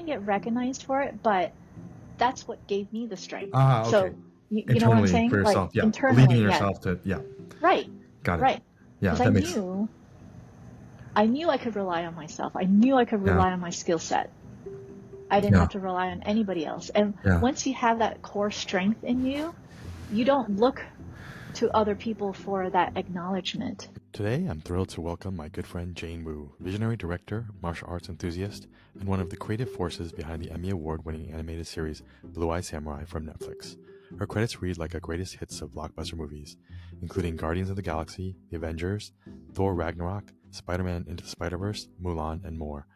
get recognized for it, but that's what gave me the strength. Ah, okay. So you know what I'm Internally saying? for Like yourself, yeah. Believing internally, in yeah. yourself to, yeah. Right. Got it. Right. Yeah, Because that makes, I knew I could rely on myself. I knew I could yeah, rely on my skill set. I didn't yeah, have to rely on anybody else. And yeah. once you have that core strength in you, you don't look to other people for that acknowledgement. Today, I'm thrilled to welcome my good friend Jane Wu, visionary director, martial arts enthusiast, and one of the creative forces behind the Emmy Award-winning animated series Blue-Eye Samurai from Netflix. Her credits read like a greatest hits of blockbuster movies, including Guardians of the Galaxy, The Avengers, Thor Ragnarok, Spider-Man Into the Spider-Verse, Mulan, and more.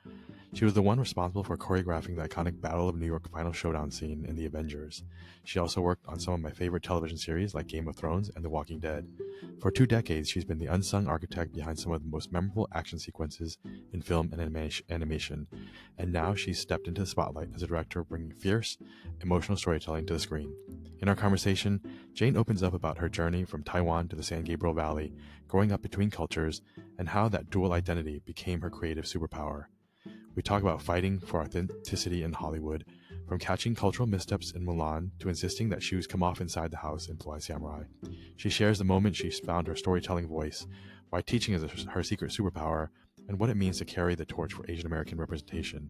She was the one responsible for choreographing the iconic Battle of New York final showdown scene in The Avengers. She also worked on some of my favorite television series like Game of Thrones and The Walking Dead. For 2 decades, she's been the unsung architect behind some of the most memorable action sequences in film and animation, and now she's stepped into the spotlight as a director, bringing fierce, emotional storytelling to the screen. In our conversation, Jane opens up about her journey from Taiwan to the San Gabriel Valley, growing up between cultures, and how that dual identity became her creative superpower. We talk about fighting for authenticity in Hollywood, from catching cultural missteps in Mulan to insisting that shoes come off inside the house in Blue-Eye Samurai. She shares the moment she found her storytelling voice, why teaching is her secret superpower, and what it means to carry the torch for Asian American representation.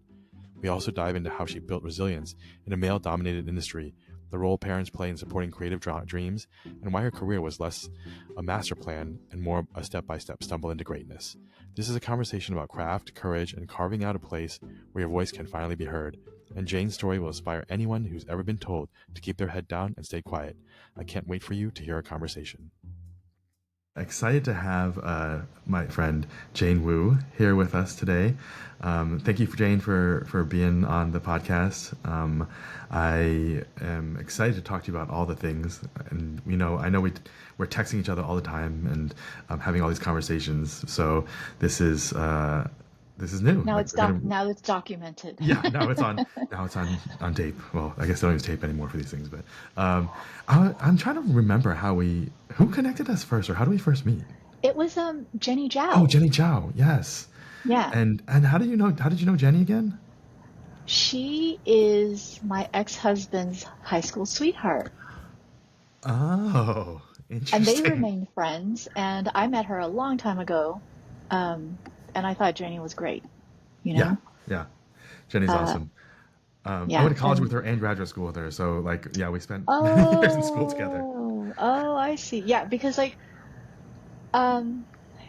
We also dive into how she built resilience in a male-dominated industry, the role parents play in supporting creative dreams, and why her career was less a master plan and more a step-by-step stumble into greatness. This is a conversation about craft, courage, and carving out a place where your voice can finally be heard. And Jane's story will inspire anyone who's ever been told to keep their head down and stay quiet. I can't wait for you to hear our conversation. Excited to have my friend Jane Wu here with us today. Thank you, Jane, for being on the podcast. I am excited to talk to you about all the things, and I know we're texting each other all the time and having all these conversations. So this is new. Now Like, it's we're gonna- now it's documented. Yeah, now it's on. Now it's on tape. Well, I guess they don't use tape anymore for these things. But I'm trying to remember who connected us first, or how do we first meet? It was Jenny Zhao. Oh, Jenny Zhao. Yes. Yeah. And how did you know? How did you know Jenny again? She is my ex-husband's high school sweetheart. Oh, And they interesting. remained friends, and I met her a long time ago. And I thought Jenny was great, Yeah, yeah. Jenny's Uh, awesome. I yeah. went to college And with her and graduate school with her, so yeah, we spent many years in school together. oh, I see. Yeah, because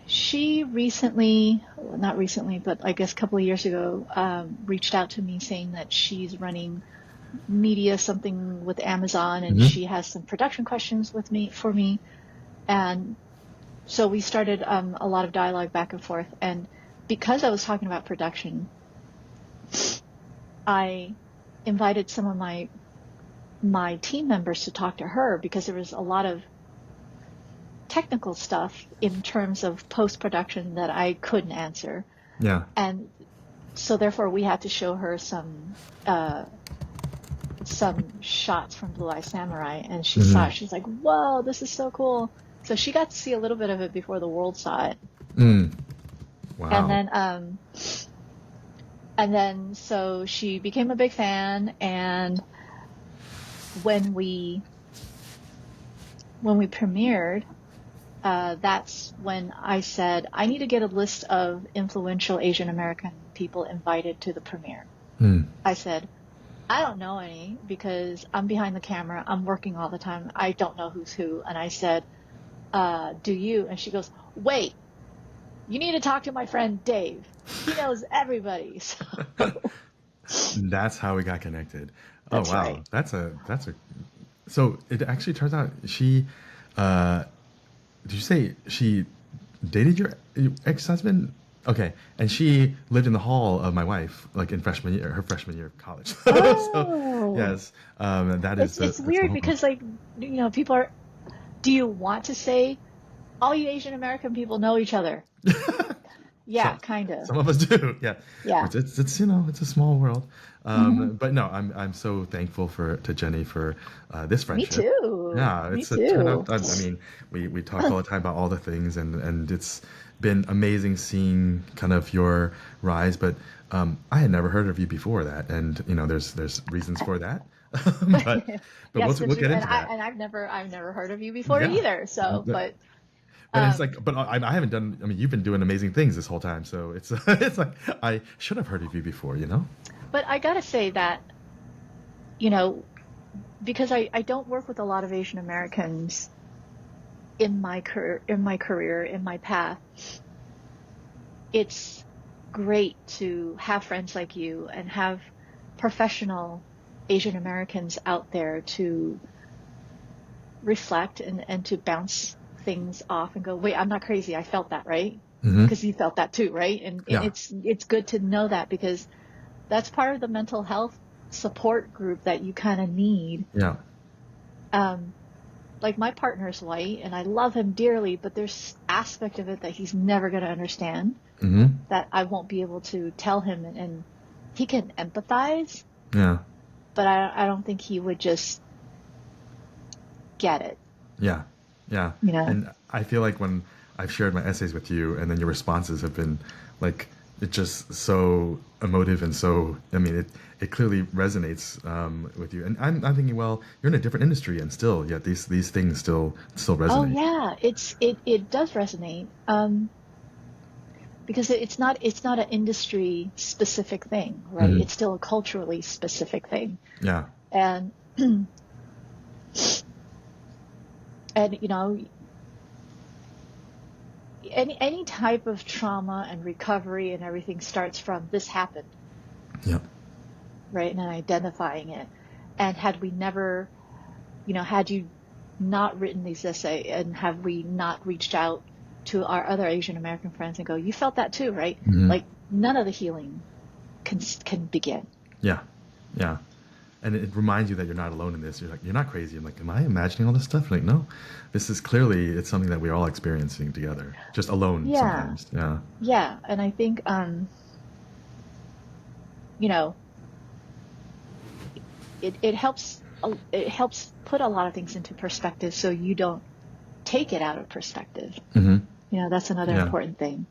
she recently, well, not recently, but I guess a couple of years ago, reached out to me saying that she's running media something with Amazon, and she has some production questions for me, and so we started a lot of dialogue back and forth. And because I was talking about production, I invited some of my team members to talk to her, because there was a lot of technical stuff in terms of post-production that I couldn't answer. Yeah. And so therefore we had to show her some shots from Blue-Eye Samurai, and she saw it. She's like, whoa, this is so cool. So she got to see a little bit of it before the world saw it. Wow. And then so she became a big fan, and when we premiered, that's when I said, I need to get a list of influential Asian American people invited to the premiere. I said, I don't know any, because I'm behind the camera. I'm working all the time. I don't know who's who. And I said, do you? And she goes, wait, you need to talk to my friend Dave. He knows everybody. That's how we got connected. That's oh wow, right. that's a. So it actually turns out she. Did you say she dated your ex-husband? Okay, and she lived in the hall of my wife, like in her freshman year of college. So yes, that is. It's weird because, like, people are. Do you want to say all you Asian American people know each other? Yeah, kind of. Some of us do. Yeah. Yeah. It's it's a small world. But no, I'm so thankful to Jenny for this Me friendship. too. Yeah, Me it's turned out. too. I mean, we talk all the time about all the things, and it's been amazing seeing kind of your rise. But I had never heard of you before that, and there's reasons for that, but Yes, we'll get and into that. I've never heard of you before Yeah, either. So, but but it's like, but I haven't done. I mean, you've been doing amazing things this whole time, so it's it's like I should have heard of you before, but I gotta say that, because I don't work with a lot of Asian Americans in my career, in my path. It's great to have friends like you and have professional Asian Americans out there to reflect and to bounce things off and go, wait, I'm not crazy. I felt that, right? Because you felt that too, right? And it's good to know that, because that's part of the mental health support group that you kind of need. Yeah. Like my partner's white and I love him dearly, but there's aspect of it that he's never going to understand, that I won't be able to tell him, and he can empathize. Yeah. But I don't think he would just get it. Yeah. Yeah. And I feel like when I've shared my essays with you and then your responses have been like, it's just so emotive and so, I mean, it clearly resonates with you. And I'm thinking, well, you're in a different industry and still, yet these things still resonate. Oh yeah, it does resonate. Because it's not an industry specific thing, right? It's still a culturally specific thing. Yeah. And any type of trauma and recovery and everything starts from this happened. Yeah. Right? And then identifying it. And had we never, had you not written these essays, and have we not reached out to our other Asian American friends and go, you felt that too, right? Like none of the healing can begin. Yeah. Yeah. And it reminds you that you're not alone in this. You're like, you're not crazy. I'm like, am I imagining all this stuff? You're like, no, this is clearly, it's something that we're all experiencing together, just alone sometimes. Yeah. Yeah. And I think, it helps put a lot of things into perspective, so you don't take it out of perspective. That's another important thing.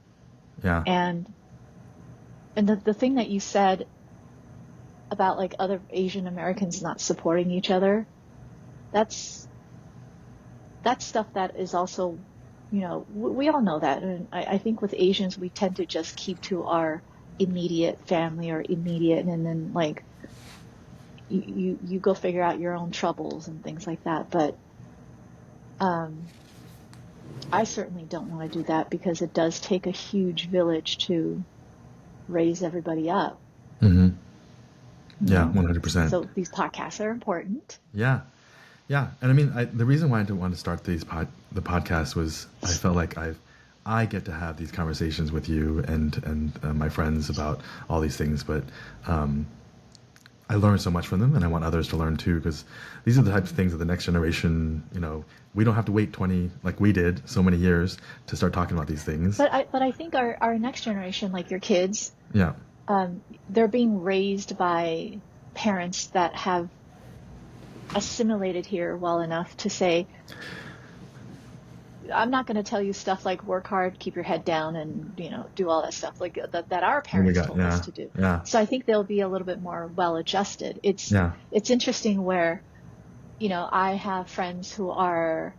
Yeah. And the thing that you said about like other Asian Americans not supporting each other, that's stuff that is also, we all know that. And I think with Asians, we tend to just keep to our immediate family or immediate, and then like you go figure out your own troubles and things like that. But I certainly don't want to do that, because it does take a huge village to raise everybody up. Yeah, 100%. So these podcasts are important. Yeah. Yeah. And I mean, the reason why I didn't want to start the podcast was I felt like I get to have these conversations with you and my friends about all these things, but I learn so much from them, and I want others to learn too, because these are the types of things that the next generation, we don't have to wait 20, like we did, so many years to start talking about these things. But I think our next generation, like your kids, yeah, they're being raised by parents that have assimilated here well enough to say, I'm not going to tell you stuff like work hard, keep your head down, and do all that stuff like that our parents told us to do. Yeah. So I think they'll be a little bit more well adjusted. It's interesting where, I have friends who are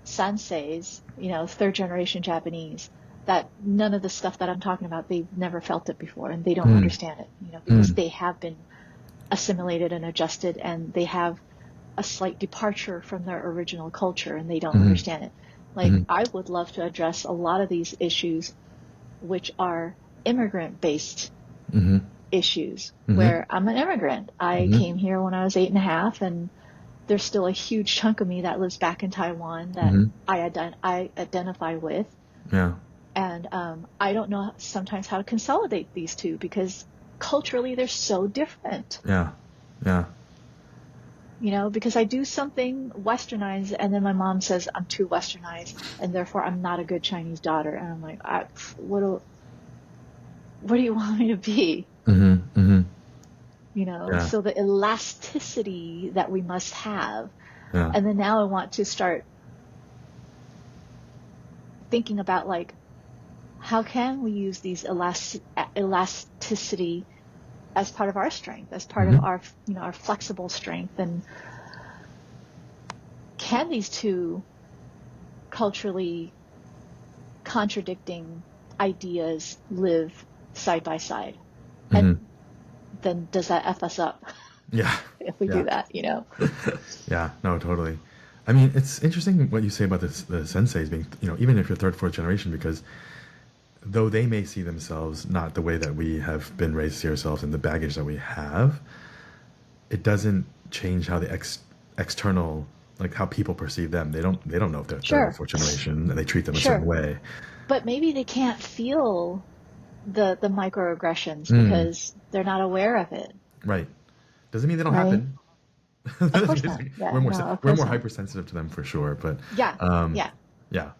sanseis, third generation Japanese, that none of the stuff that I'm talking about, they've never felt it before, and they don't understand it, because they have been assimilated and adjusted, and they have a slight departure from their original culture, and they don't understand it. Like, I would love to address a lot of these issues, which are immigrant-based issues, where I'm an immigrant. I came here when I was 8.5, and there's still a huge chunk of me that lives back in Taiwan that I identify with. Yeah. And I don't know sometimes how to consolidate these two, because culturally they're so different. Yeah. Yeah. Because I do something westernized, and then my mom says I'm too westernized, and therefore I'm not a good Chinese daughter. And I'm like, what do you want me to be? So the elasticity that we must have. Yeah. And then now I want to start thinking about, like, how can we use these elasticity as part of our strength, as part of our, our flexible strength? And can these two culturally contradicting ideas live side by side? And then does that F us up? Yeah. If we do that, Yeah, no, totally. I mean, it's interesting what you say about this, the senseis being, even if you're third, fourth generation, because though they may see themselves not the way that we have been raised to see ourselves and the baggage that we have, it doesn't change how the external, like how people perceive them. They don't know if they're third or fourth generation, and they treat them a certain way. But maybe they can't feel the microaggressions because they're not aware of it. Right. Doesn't mean they don't happen. Of course not. Yeah, we're more hypersensitive to them for sure. But yeah.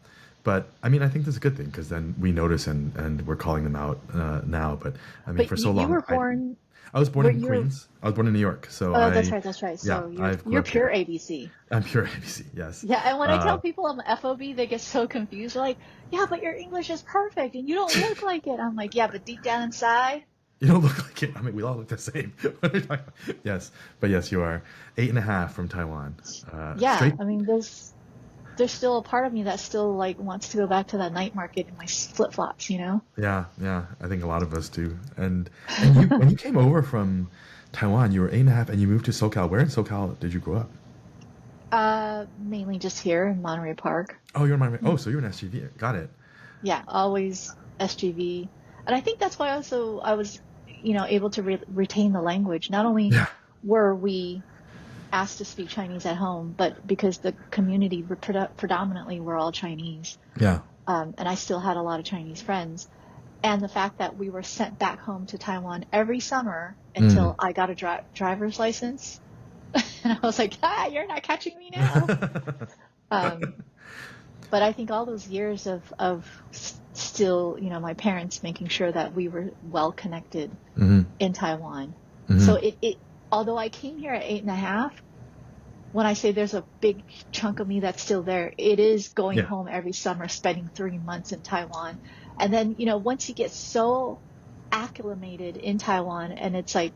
But I mean, I think that's a good thing because then we notice and we're calling them out now. But I mean, for so long, you were born. I was born in Queens. I was born in New York. So that's right. So you're pure ABC. I'm pure ABC. Yes. Yeah, and when I tell people I'm FOB, they get so confused. They're like, "Yeah, but your English is perfect, and you don't look like it." I'm like, "Yeah, but deep down inside." You don't look like it. I mean, we all look the same. Yes, but yes, you are 8.5 from Taiwan. I mean, there's still a part of me that still like wants to go back to that night market in my flip flops. Yeah. I think a lot of us do. And when you came over from Taiwan, you were 8.5, and you moved to SoCal. Where in SoCal did you grow up? Mainly just here in Monterey Park. Oh, you're in Monterey. Oh, so you're in SGV. Got it. Yeah, always SGV, and I think that's why also I was, able to retain the language. Not only were we asked to speak Chinese at home, but because the community predominantly were all Chinese. Yeah. And I still had a lot of Chinese friends. And the fact that we were sent back home to Taiwan every summer until I got a driver's license. And I was like, you're not catching me now. But I think all those years of still, my parents making sure that we were well connected in Taiwan. So it although I came here at 8.5, when I say there's a big chunk of me that's still there, it is going home every summer, spending 3 months in Taiwan. And then, once you get so acclimated in Taiwan and it's like,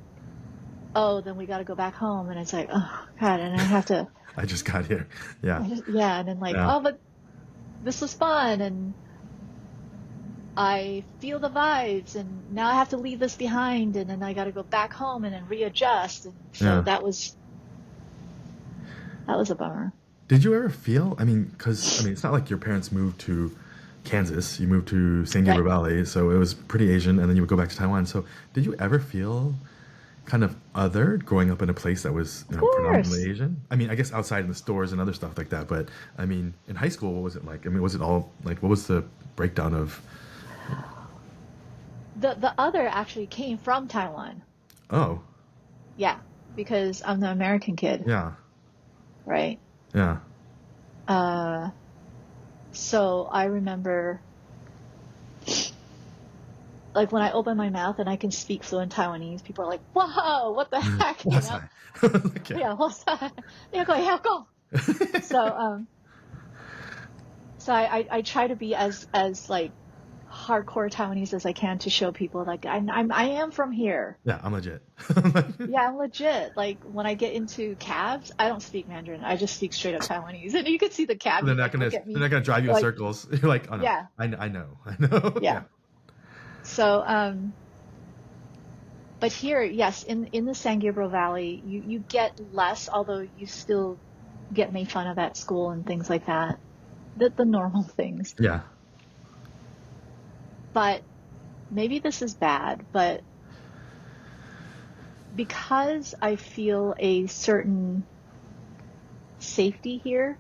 oh, then we got to go back home. And it's like, oh, God, and I have to. I just got here. Yeah. And then oh, but this was fun. And I feel the vibes, and now I have to leave this behind, and then I got to go back home and then readjust. And so that was a bummer. Did you ever feel? I mean, because it's not like your parents moved to Kansas. You moved to San Gabriel Valley, so it was pretty Asian, and then you would go back to Taiwan. So did you ever feel kind of other growing up in a place that was predominantly Asian? I mean, I guess outside in the stores and other stuff like that, but I mean, in high school, what was it like? I mean, was it all like, what was the breakdown of? The other actually came from Taiwan. Oh. Yeah, because I'm the American kid. Yeah. Right? Yeah. So I remember, like, when I open my mouth and I can speak fluent Taiwanese, people are like, whoa, what the heck? What's that? Okay. Yeah, what's that? Go. So I try to be as like hardcore Taiwanese as I can to show people like I am from here. Yeah, I'm legit. Yeah, I'm legit. Like when I get into cabs, I don't speak Mandarin. I just speak straight up Taiwanese, and you can see the cab. They're not gonna drive you in circles. You're like, oh no, yeah, I know. Yeah. So, but here, yes, in the San Gabriel Valley, you get less, although you still get made fun of at school and things like that. The normal things. Yeah. But maybe this is bad, but because I feel a certain safety here,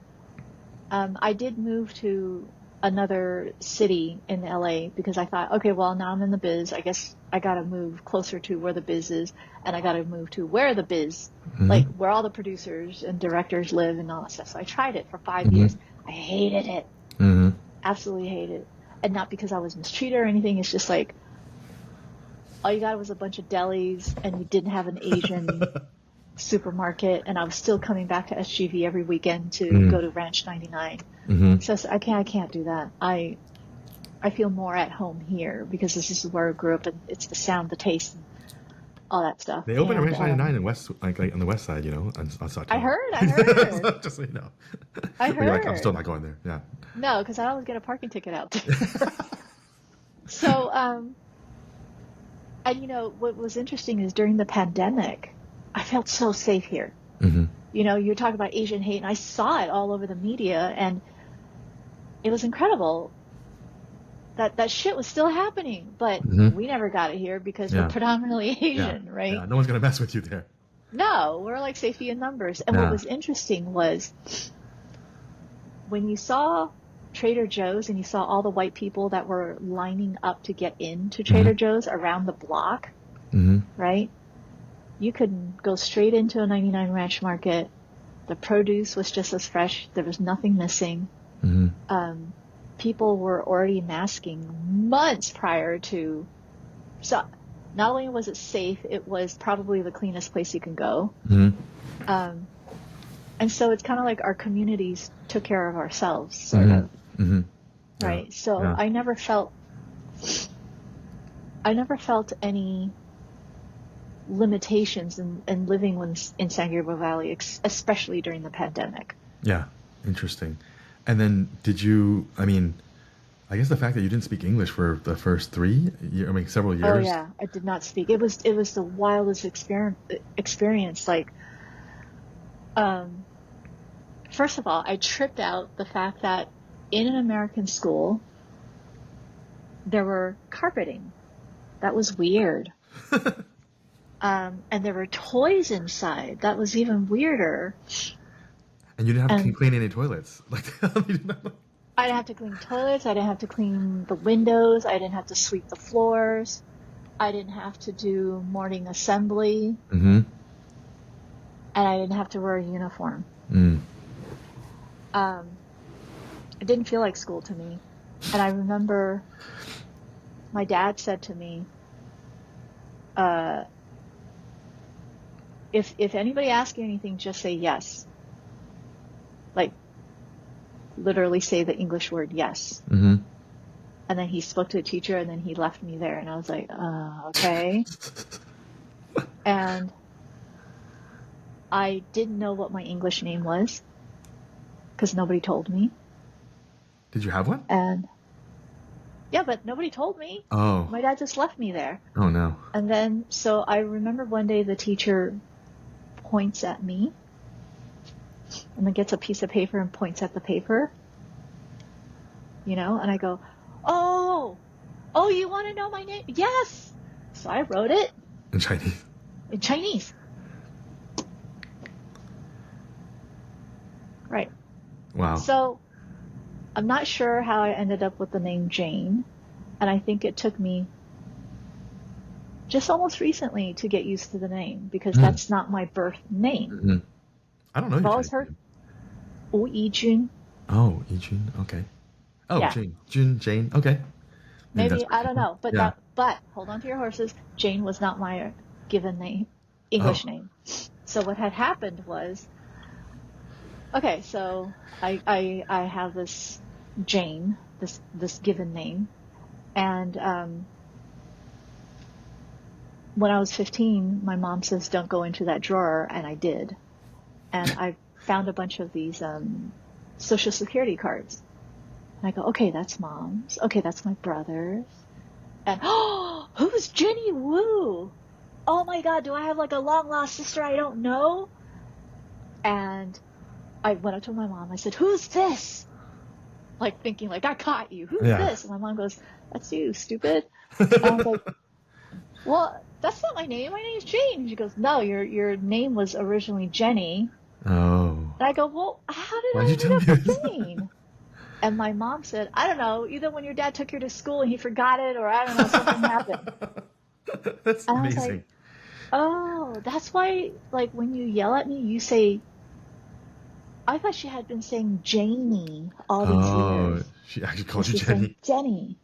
I did move to another city in LA because I thought, okay, well, now I'm in the biz. I guess I got to move closer to where the biz is, and I got to move to where the biz, like where all the producers and directors live and all that stuff. So I tried it for 5 years. I hated it. Absolutely hated it. And not because I was mistreated or anything. It's just like, all you got was a bunch of delis and you didn't have an Asian supermarket. And I was still coming back to SGV every weekend to go to Ranch 99. So I can't do that. I feel more at home here because this is where I grew up, and it's the sound, the taste, and all that stuff. They opened a And Ranch 99 in West, like on the west side, on South I Taiwan. heard. Just so you know. I But you're like, I'm still heard. not going there. Yeah. No, because I always get a parking ticket out there. So, and what was interesting is during the pandemic, I felt so safe here. Mm-hmm. You're talking about Asian hate, and I saw it all over the media, and it was incredible that shit was still happening, but we never got it here because we're predominantly Asian, right? Yeah, no one's gonna mess with you there. No, we're like safety in numbers. And what was interesting was when you saw Trader Joe's and you saw all the white people that were lining up to get into Trader Joe's around the block, right? You could go straight into a 99 Ranch Market. The produce was just as fresh. There was nothing missing. People were already masking months prior to. So not only was it safe, it was probably the cleanest place you can go. And so it's kind of like our communities took care of ourselves, sort of. Right. Yeah. So I never felt any limitations in living in San Gabriel Valley, especially during the pandemic. Yeah. Interesting. And then I guess the fact that you didn't speak English for the first several years. Oh yeah, I did not speak. It was the wildest experience. Like, first of all, I tripped out the fact that in an American school, there were carpeting. That was weird. And there were toys inside. That was even weirder. And you didn't have to clean any toilets. I didn't have to clean toilets. I didn't have to clean the windows. I didn't have to sweep the floors. I didn't have to do morning assembly. And I didn't have to wear a uniform. It didn't feel like school to me. And I remember my dad said to me, if anybody asks you anything, just say yes. Like, literally say the English word yes. And then he spoke to the teacher, and then he left me there. And I was like, okay. And I didn't know what my English name was because nobody told me. Did you have one? And yeah, but nobody told me. Oh. My dad just left me there. Oh no. And then, so I remember one day the teacher points at me and then gets a piece of paper and points at the paper, and I go, oh, you want to know my name? Yes. So I wrote it. In Chinese. In Chinese. Right. Wow. So I'm not sure how I ended up with the name Jane. And I think it took me just almost recently to get used to the name because that's not my birth name. I don't know. I've always heard Wu Yijun. Oh, Yijun. Okay. Oh, yeah. Jane. Okay. Maybe I don't know, but but hold on to your horses. Jane was not my given name, English name. So what had happened was, okay, so I have this Jane, this given name, and when I was 15, my mom says, "Don't go into that drawer," and I did, and I found a bunch of these Social Security cards. And I go, okay, that's mom's. Okay, that's my brother's. And, who's Jenny Wu? Oh my God, do I have like a long lost sister I don't know? And I went up to my mom. I said, who's this? Like thinking like, I caught you. Who's this? And my mom goes, that's you, stupid. And I was like, well, that's not my name. My name's Jane. And she goes, no, your name was originally Jenny. Oh. And I go, well, how did I end up with Jane? And my mom said, I don't know, either when your dad took her to school and he forgot it, or I don't know, something happened. That's and amazing. I was like, oh, that's why, like, when you yell at me, you say, I thought she had been saying Janie all these years. She actually called you Jenny. Jenny.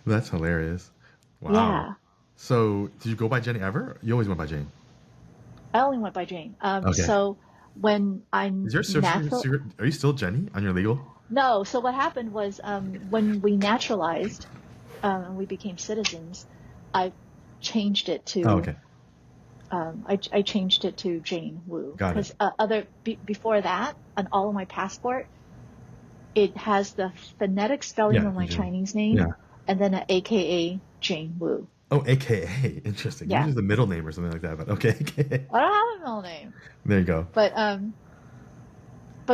That's hilarious. Wow. Yeah. So, did you go by Jenny ever? You always went by Jane? I only went by Jane. Okay. So, when I'm are you still Jenny on your legal? No. So what happened was, when we naturalized, and we became citizens, I changed it Oh, to, okay. I changed it to Jane Wu, Got it. because before that, on all of my passport, it has the phonetic spelling Yeah. of my Jane. Chinese name, Yeah. and then an AKA Jane Wu. Oh, AKA. Interesting. Yeah. Usually the middle name or something like that, but okay. AKA. I don't have a middle name, There you go. but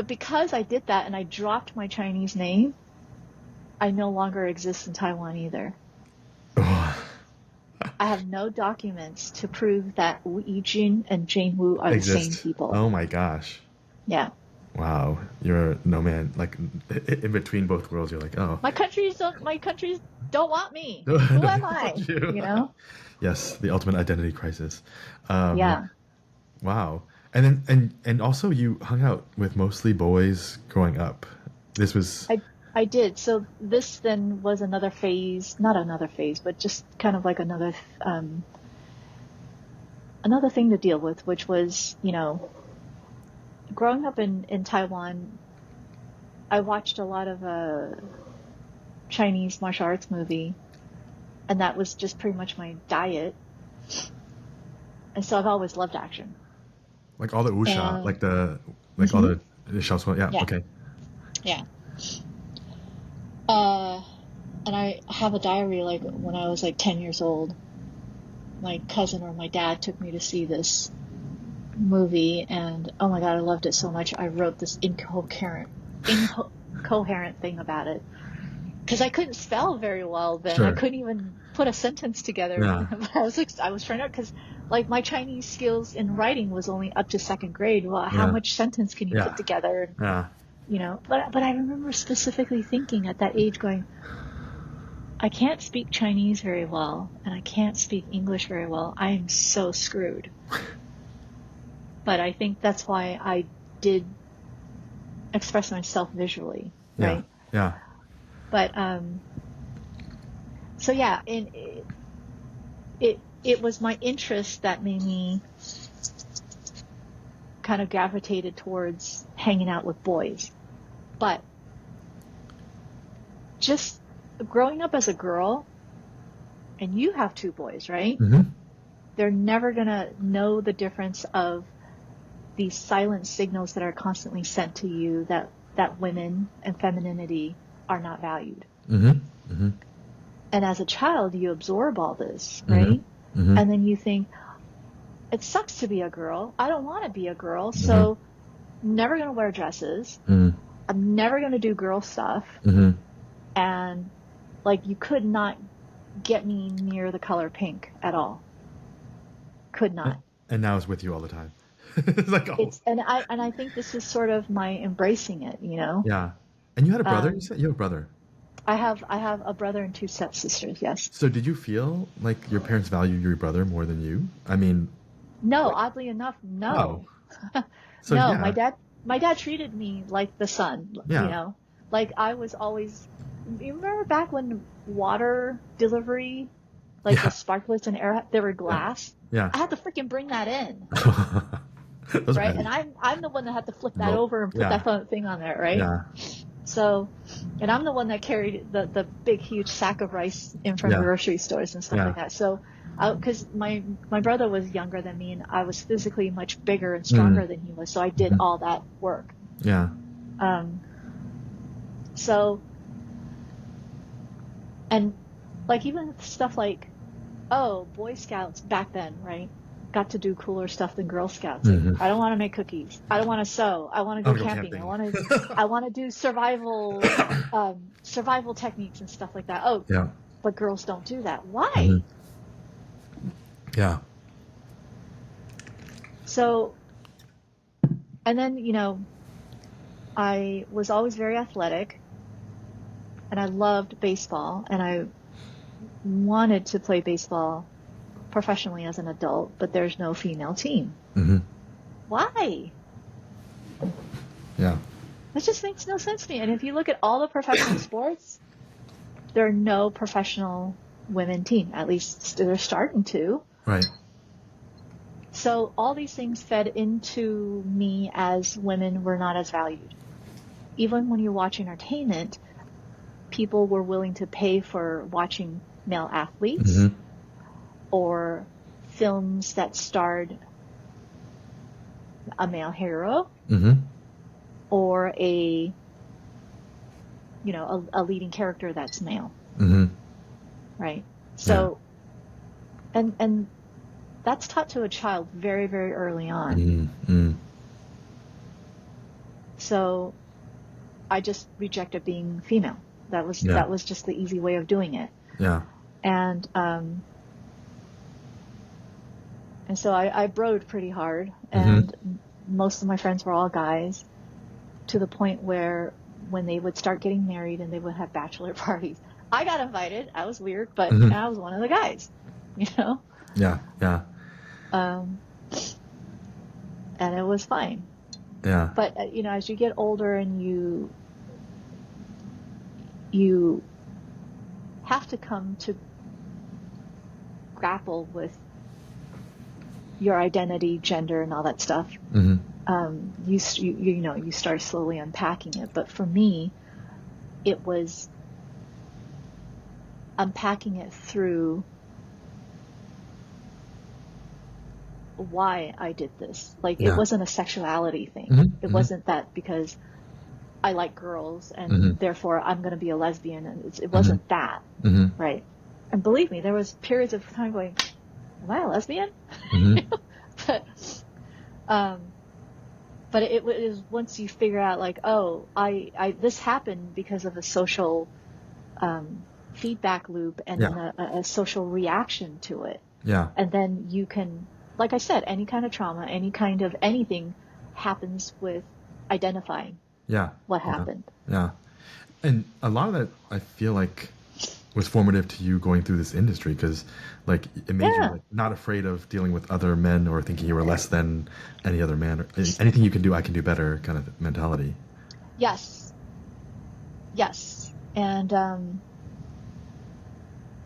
because I did that and I dropped my Chinese name, I no longer exist in Taiwan either. Oh, I have no documents to prove that Wu Yijun and Jane Wu are the same exist. people. Oh my gosh. Yeah. Wow. You're no man. Like in between both worlds, you're like, oh. My countries don't want me. No, Who no, am they I? want you. You know? Yes, the ultimate identity crisis. Um, Yeah. wow. And then and also you hung out with mostly boys growing up. This was I did. So this then was another phase, not another phase, but just kind of like another thing to deal with, which was, growing up in Taiwan, I watched a lot of Chinese martial arts movie, and that was just pretty much my diet. And so I've always loved action. like all the wuxia, And all mhm, the xiaosuan. Yeah, yeah, okay. yeah. Uh, and I have a diary, like when I was like 10 years old, my cousin or my dad took me to see this movie, and oh my God, I loved it so much. I wrote this incoherent thing about it. Because I couldn't spell very well then. I Sure. couldn't even put a sentence together. Yeah. I was trying to, because like my Chinese skills in writing was only up to second grade. Well, how Yeah. much sentence can you Yeah. put together? Yeah. But I remember specifically thinking at that age, going, I can't speak Chinese very well, and I can't speak English very well. I am so screwed. But I think that's why I did express myself visually, Yeah. right? Yeah. But so yeah, it was my interest that made me kind of gravitated towards hanging out with boys. But just growing up as a girl, and you have two boys, right? Mm-hmm. They're never gonna know the difference of these silent signals that are constantly sent to you that women and femininity are not valued. Mm-hmm. Mm-hmm. And as a child, you absorb all this, right? Mm-hmm. And then you think, it sucks to be a girl. I don't want to be a girl. So I'm never going to wear dresses. Mm-hmm. I'm never going to do girl stuff. Mm-hmm. And like, you could not get me near the color pink at all. Could not. And now it's with you all the time. It's like, oh. And I think this is sort of my embracing it, Yeah. And you had a brother? You said you have a brother. I have a brother and two stepsisters. Yes. So did you feel like your parents value your brother more than you? I mean, no, oddly enough, no. Oh. So, no, yeah. my dad treated me like the son, Yeah. like I was always, you remember back when water delivery, like Yeah. the sparklets and air, they were glass? Yeah. I had to freaking bring that in, Those are right? heavy. And I'm the one that had to flip that Roll. over and put Yeah. that thing on there, right? Yeah. So, and I'm the one that carried the big, huge sack of rice in from Yeah. grocery stores and stuff Yeah. like that. So, because my brother was younger than me and I was physically much bigger and stronger than he was, so I did all that work. Yeah. So, and like even stuff like, oh, Boy Scouts back then, right? Got to do cooler stuff than Girl Scouts. I don't want to make cookies. I don't want to sew. I want to go camping. I want to do survival techniques and stuff like that. Oh, Yeah. but girls don't do that. Why? Mm-hmm. Yeah. So, and then, I was always very athletic and I loved baseball and I wanted to play baseball professionally as an adult, but there's no female team. Mm-hmm. Why? Yeah. That just makes no sense to me. And if you look at all the professional sports, there are no professional women team. At least they're starting to. Right. So all these things fed into me as women were not as valued. even when you watch entertainment, people were willing to pay for watching male athletes or films that starred a male hero or a leading character that's male. Right? So, and that's taught to a child very, very early on. So I just rejected being female. That was just the easy way of doing it. Yeah. And so I broed pretty hard, and most of my friends were all guys, to the point where when they would start getting married and they would have bachelor parties, I got invited. I was weird, but I was one of the guys, Yeah. And it was fine. Yeah. But as you get older and you have to come to grapple with your identity, gender, and all that stuff. You start slowly unpacking it. But for me, it was unpacking it through why I did this. Like, it wasn't a sexuality thing. It wasn't that because I like girls and therefore I'm going to be a lesbian. And it wasn't that, right? And believe me, there was periods of time going, am I a lesbian? But it was once you figure out, like, oh, I this happened because of a social feedback loop and then a social reaction to it. Yeah. And then you can, like I said, any kind of trauma, any kind of anything happens with identifying what happened. Yeah. And a lot of that, I feel like, was formative to you going through this industry, because like it made you like not afraid of dealing with other men or thinking you were less than any other man, or anything you can do, I can do better kind of mentality. Yes. And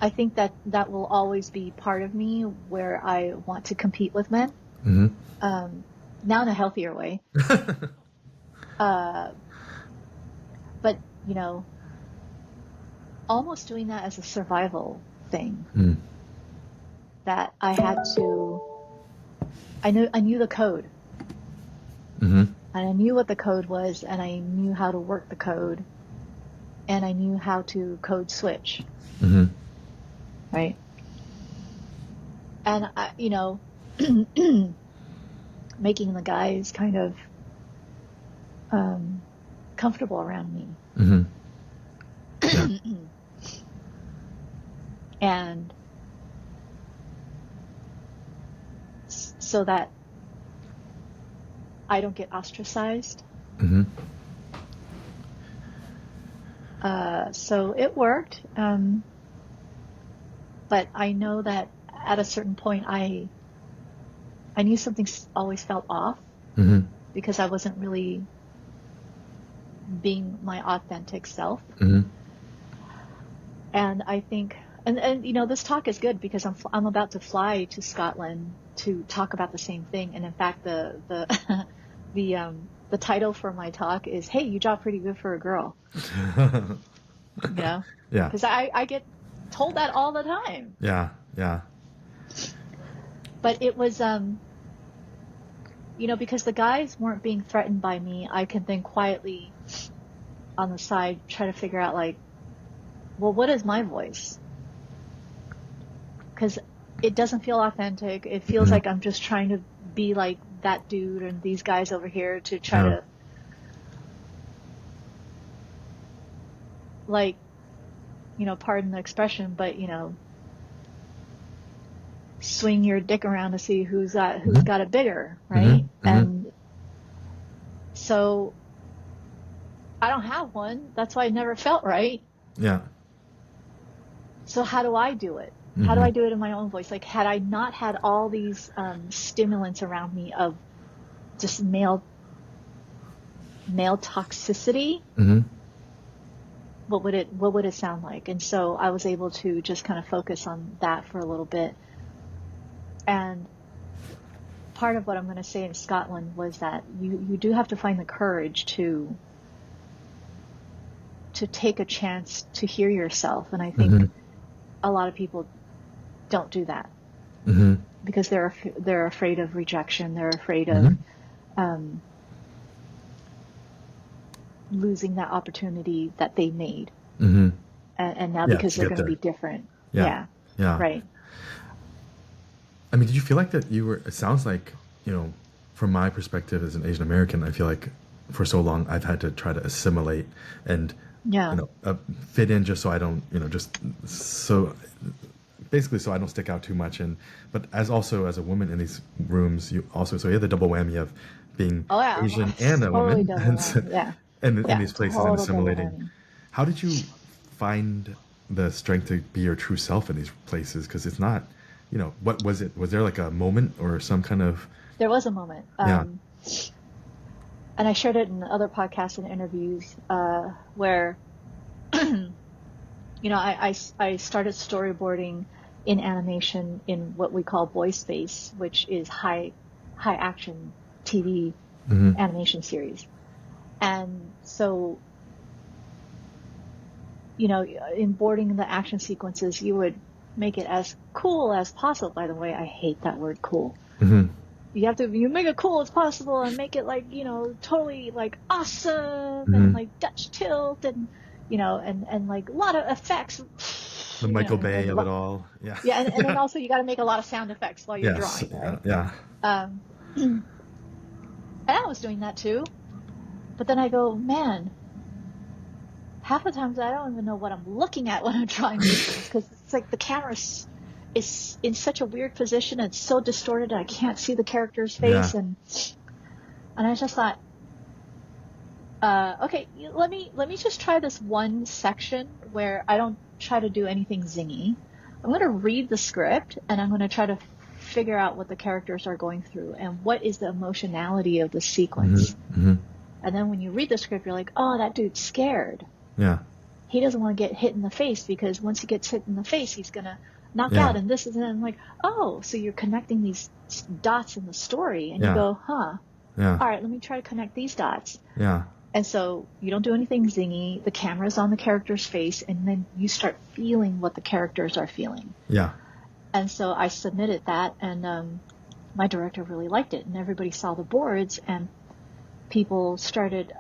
I think that will always be part of me, where I want to compete with men. Now in a healthier way. But almost doing that as a survival thing. That I had to, I knew the code. And I knew what the code was, and I knew how to work the code, and I knew how to code switch. Right? And making the guys kind of comfortable around me. And so that I don't get ostracized. So it worked. But I know that at a certain point I knew something always felt off, because I wasn't really being my authentic self. And I think, and this talk is good because I'm about to fly to Scotland to talk about the same thing. And in fact, the title for my talk is, "Hey, you draw pretty good for a girl." Yeah. Because I get told that all the time. Yeah. But it was, because the guys weren't being threatened by me, I can then quietly on the side try to figure out, like, well, what is my voice? Because it doesn't feel authentic. It feels like I'm just trying to be like that dude and these guys over here to try to, like, pardon the expression, but, swing your dick around to see who's got it bigger, right? And so I don't have one. That's why it never felt right. Yeah. So how do I do it? How do I do it in my own voice? Like, had I not had all these stimulants around me of just male toxicity, what would it sound like? And so I was able to just kind of focus on that for a little bit. And part of what I'm going to say in Scotland was that you do have to find the courage to to take a chance to hear yourself. And I think a lot of people don't do that because they're afraid of rejection. They're afraid of losing that opportunity that they made. And now because they're going to be different. Yeah. Right. I mean, did you feel like that it sounds like, from my perspective as an Asian American, I feel like for so long I've had to try to assimilate and, fit in just so I don't, basically so I don't stick out too much. But as a woman in these rooms, you have the double whammy of being Asian and a woman. And in these places and assimilating. How did you find the strength to be your true self in these places? Because it's not, what was it? Was there like a moment or some kind of... There was a moment. And I shared it in other podcasts and interviews where, I started storyboarding in animation in what we call boy space, which is high action TV animation series. And so, in boarding the action sequences, you would make it as cool as possible. By the way, I hate that word cool. You make it cool as possible and make it like, totally like awesome and like Dutch tilt and, and like a lot of effects. The Michael Bay of it all. Yeah. Yeah. And then also you got to make a lot of sound effects while you're drawing, right? Yeah. And I was doing that too. But then I go, man, half the times I don't even know what I'm looking at when I'm drawing these things because it's like the camera is in such a weird position and it's so distorted I can't see the character's face and I just thought, okay, let me just try this one section where I don't try to do anything zingy. I'm going to read the script and I'm going to try to figure out what the characters are going through and what is the emotionality of the sequence. And then when you read the script, you're like, oh, that dude's scared. Yeah. He doesn't want to get hit in the face because once he gets hit in the face, he's going to knock out. And this is, and I'm like, oh, so you're connecting these dots in the story. And you go, huh. Yeah. All right, let me try to connect these dots. Yeah. And so you don't do anything zingy. The camera's on the character's face. And then you start feeling what the characters are feeling. Yeah. And so I submitted that. And my director really liked it. And everybody saw the boards. And people started...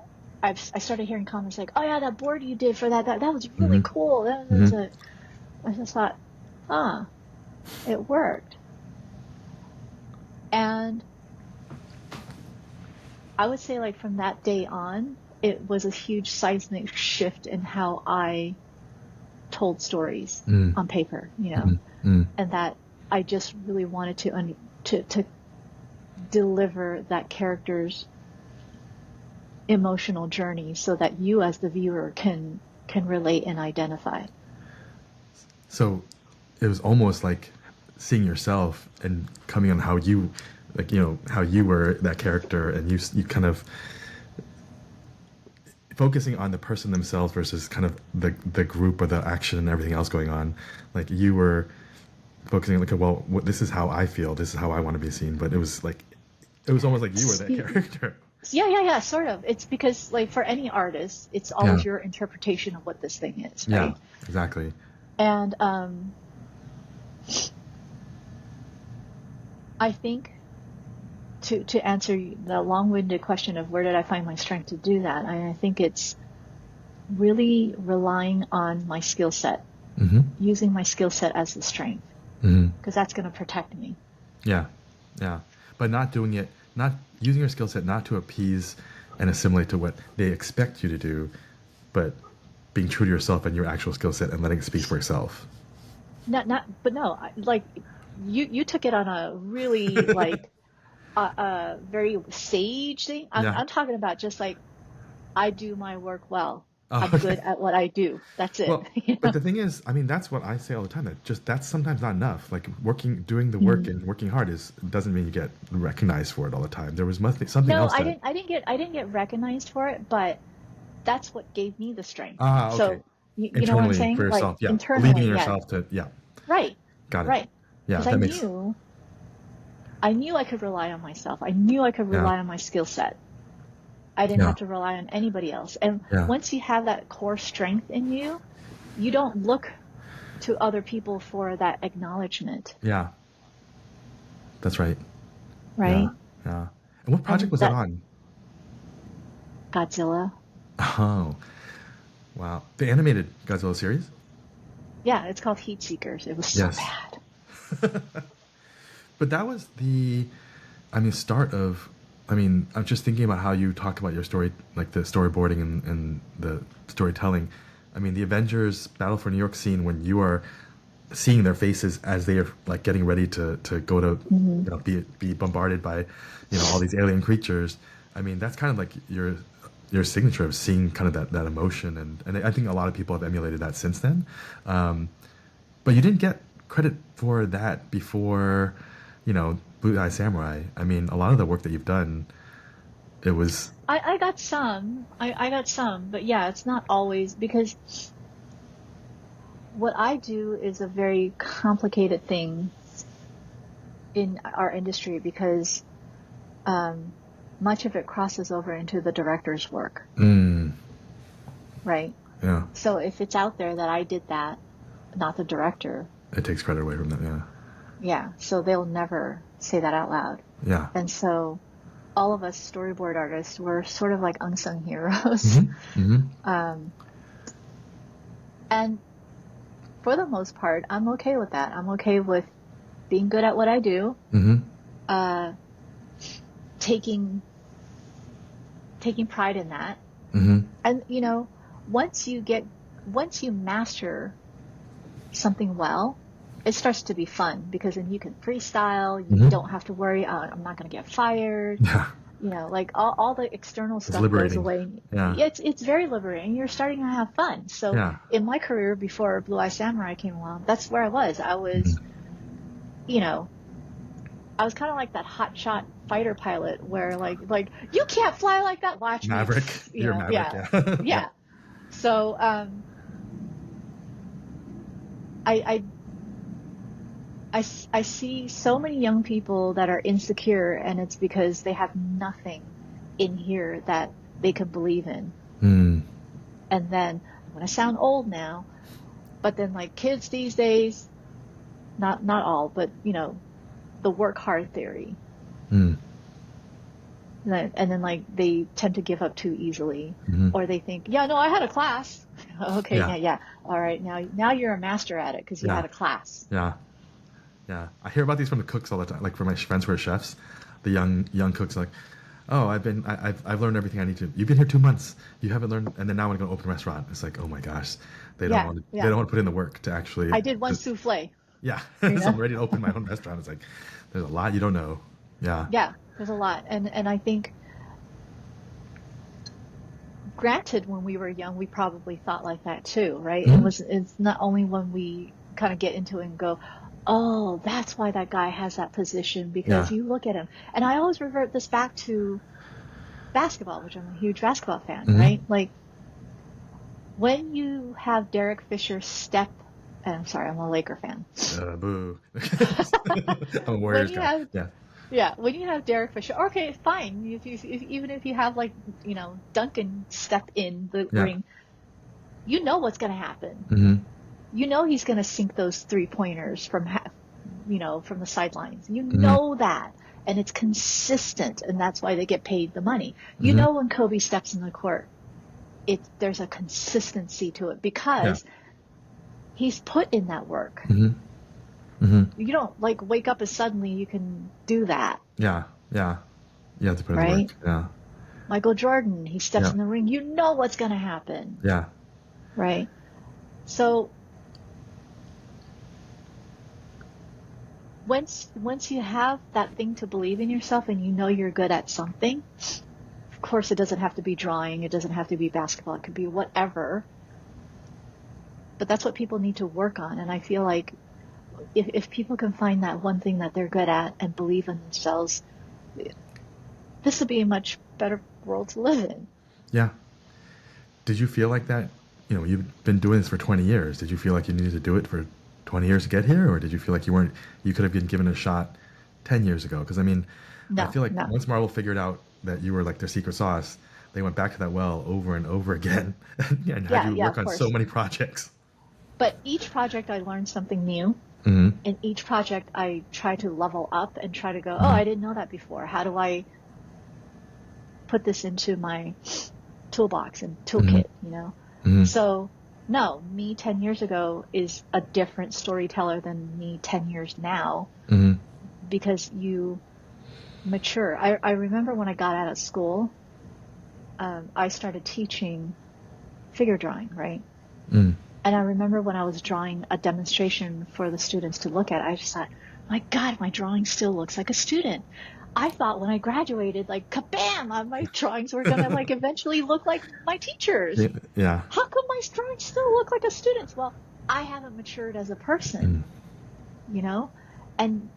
I started hearing comments like, oh yeah, that board you did for that was really cool. That was I just thought, it worked. And I would say like from that day on, it was a huge seismic shift in how I told stories on paper, and that I just really wanted to deliver that character's emotional journey so that you as the viewer can relate and identify. So it was almost like seeing yourself and coming on how you how you were that character and you kind of focusing on the person themselves versus kind of the group or the action and everything else going on. Like you were focusing like, well, this is how I feel, this is how I want to be seen, but it was almost like you were that character. Yeah, sort of. It's because, like, for any artist, it's always your interpretation of what this thing is, right? Yeah, exactly. And I think to answer the long-winded question of where did I find my strength to do that, I think it's really relying on my skill set, using my skill set as the strength, because that's going to protect me. Yeah, but not doing it. Not using your skill set not to appease and assimilate to what they expect you to do, but being true to yourself and your actual skill set and letting it speak for itself. Like you took it on a really like very sage thing. I'm talking about just like I do my work well. I'm good at what I do. That's it. Well, but the thing is, I mean, that's what I say all the time. That's sometimes not enough. Like doing the work and working hard doesn't mean you get recognized for it all the time. There was something else. No, I didn't get recognized for it, but that's what gave me the strength. Okay. So you know what I'm saying? For yourself, like, internally, believing in yourself to, Right. Got it. Right. Yeah, Because I knew I could rely on myself. I knew I could rely on my skill set. I didn't have to rely on anybody else. And once you have that core strength in you, you don't look to other people for that acknowledgement. Yeah. That's right. Right? Yeah. And what project was that on? Godzilla. Oh. Wow. The animated Godzilla series? Yeah, it's called Heat Seekers. It was so bad. But that was the start of, I'm just thinking about how you talk about your story, like the storyboarding and the storytelling. The Avengers Battle for New York scene, when you are seeing their faces as they are like getting ready to go to be bombarded by all these alien creatures. That's kind of like your signature of seeing kind of that emotion, and I think a lot of people have emulated that since then. But you didn't get credit for that before Blue Eye Samurai. A lot of the work that you've done, it was... I got some. I got some, but yeah, it's not always, because what I do is a very complicated thing in our industry, because much of it crosses over into the director's work. Right? Yeah. So if it's out there that I did that, not the director, it takes credit away from them. Yeah. So they'll never say that out loud. Yeah. And so all of us storyboard artists were sort of like unsung heroes. And for the most part, I'm okay with that. I'm okay with being good at what I do. Taking pride in that. And once you master something well, it starts to be fun, because then you can freestyle. You don't have to worry, I'm not going to get fired. Like all the external stuff goes away. It's very liberating. You're starting to have fun. So in my career before Blue Eye Samurai came along, that's where I was. I was, I was kind of like that hotshot fighter pilot where like you can't fly like that. Watch Maverick. me. You're Maverick. Yeah. So I see so many young people that are insecure, and it's because they have nothing in here that they can believe in. And then I'm going to sound old now, but then like kids these days, not all, but the work hard theory. And then like they tend to give up too easily, or they think, I had a class. Okay. All right. Now you're a master at it because you had a class. Yeah, I hear about these from the cooks all the time. Like from my friends who are chefs, the young cooks, like, oh, I've learned everything I need to. You've been here 2 months, you haven't learned, and then now I'm going to open a restaurant. It's like, oh my gosh, they don't want to put in the work to actually. I did one souffle. Yeah, so I'm ready to open my own restaurant. It's like, there's a lot you don't know. Yeah, there's a lot, and I think, granted, when we were young, we probably thought like that too, right? It's not only when we kind of get into it and go, oh, that's why that guy has that position, because you look at him. And I always revert this back to basketball, which I'm a huge basketball fan, right? Like, when you have Derek Fisher step, and I'm sorry, I'm a Laker fan. Boo. I'm a Warriors guy. When you have Derek Fisher, okay, fine. Even if you have like, Duncan step in the ring, you know what's going to happen. He's going to sink those 3-pointers from the sidelines. You know that. And it's consistent, and that's why they get paid the money. When Kobe steps in the court, there's a consistency to it, because he's put in that work. You don't like wake up and suddenly you can do that. Yeah. You have to put in the work. Yeah. Michael Jordan, he steps in the ring. You know what's going to happen. Yeah. Right. So once you have that thing to believe in yourself, and you're good at something, of course it doesn't have to be drawing, it doesn't have to be basketball, it could be whatever. But that's what people need to work on. And I feel like if people can find that one thing that they're good at and believe in themselves, this would be a much better world to live in. Yeah. Did you feel like that? You've been doing this for 20 years. Did you feel like you needed to do it for 20 years to get here, or did you feel like you could have been given a shot 10 years ago? Because I feel like once Marvel figured out that you were like their secret sauce, they went back to that well over and over again and had you Yeah, work of on so course. many projects. But each project I learned something new. Mm-hmm. In each project I try to level up and try to go, Mm-hmm. oh, I didn't know that before. How do I put this into my toolbox and toolkit, you know? Mm-hmm. So no, me 10 years ago is a different storyteller than me 10 years now, Mm-hmm. because you mature. I remember when I got out of school, I started teaching figure drawing, right? Mm. And I remember when I was drawing a demonstration for the students to look at, I just thought, my God, my drawing still looks like a student. I thought when I graduated, like, kabam, my drawings were going to like eventually look like my teachers. Yeah. How come my drawings still look like a student's? Well, I haven't matured as a person, you know? And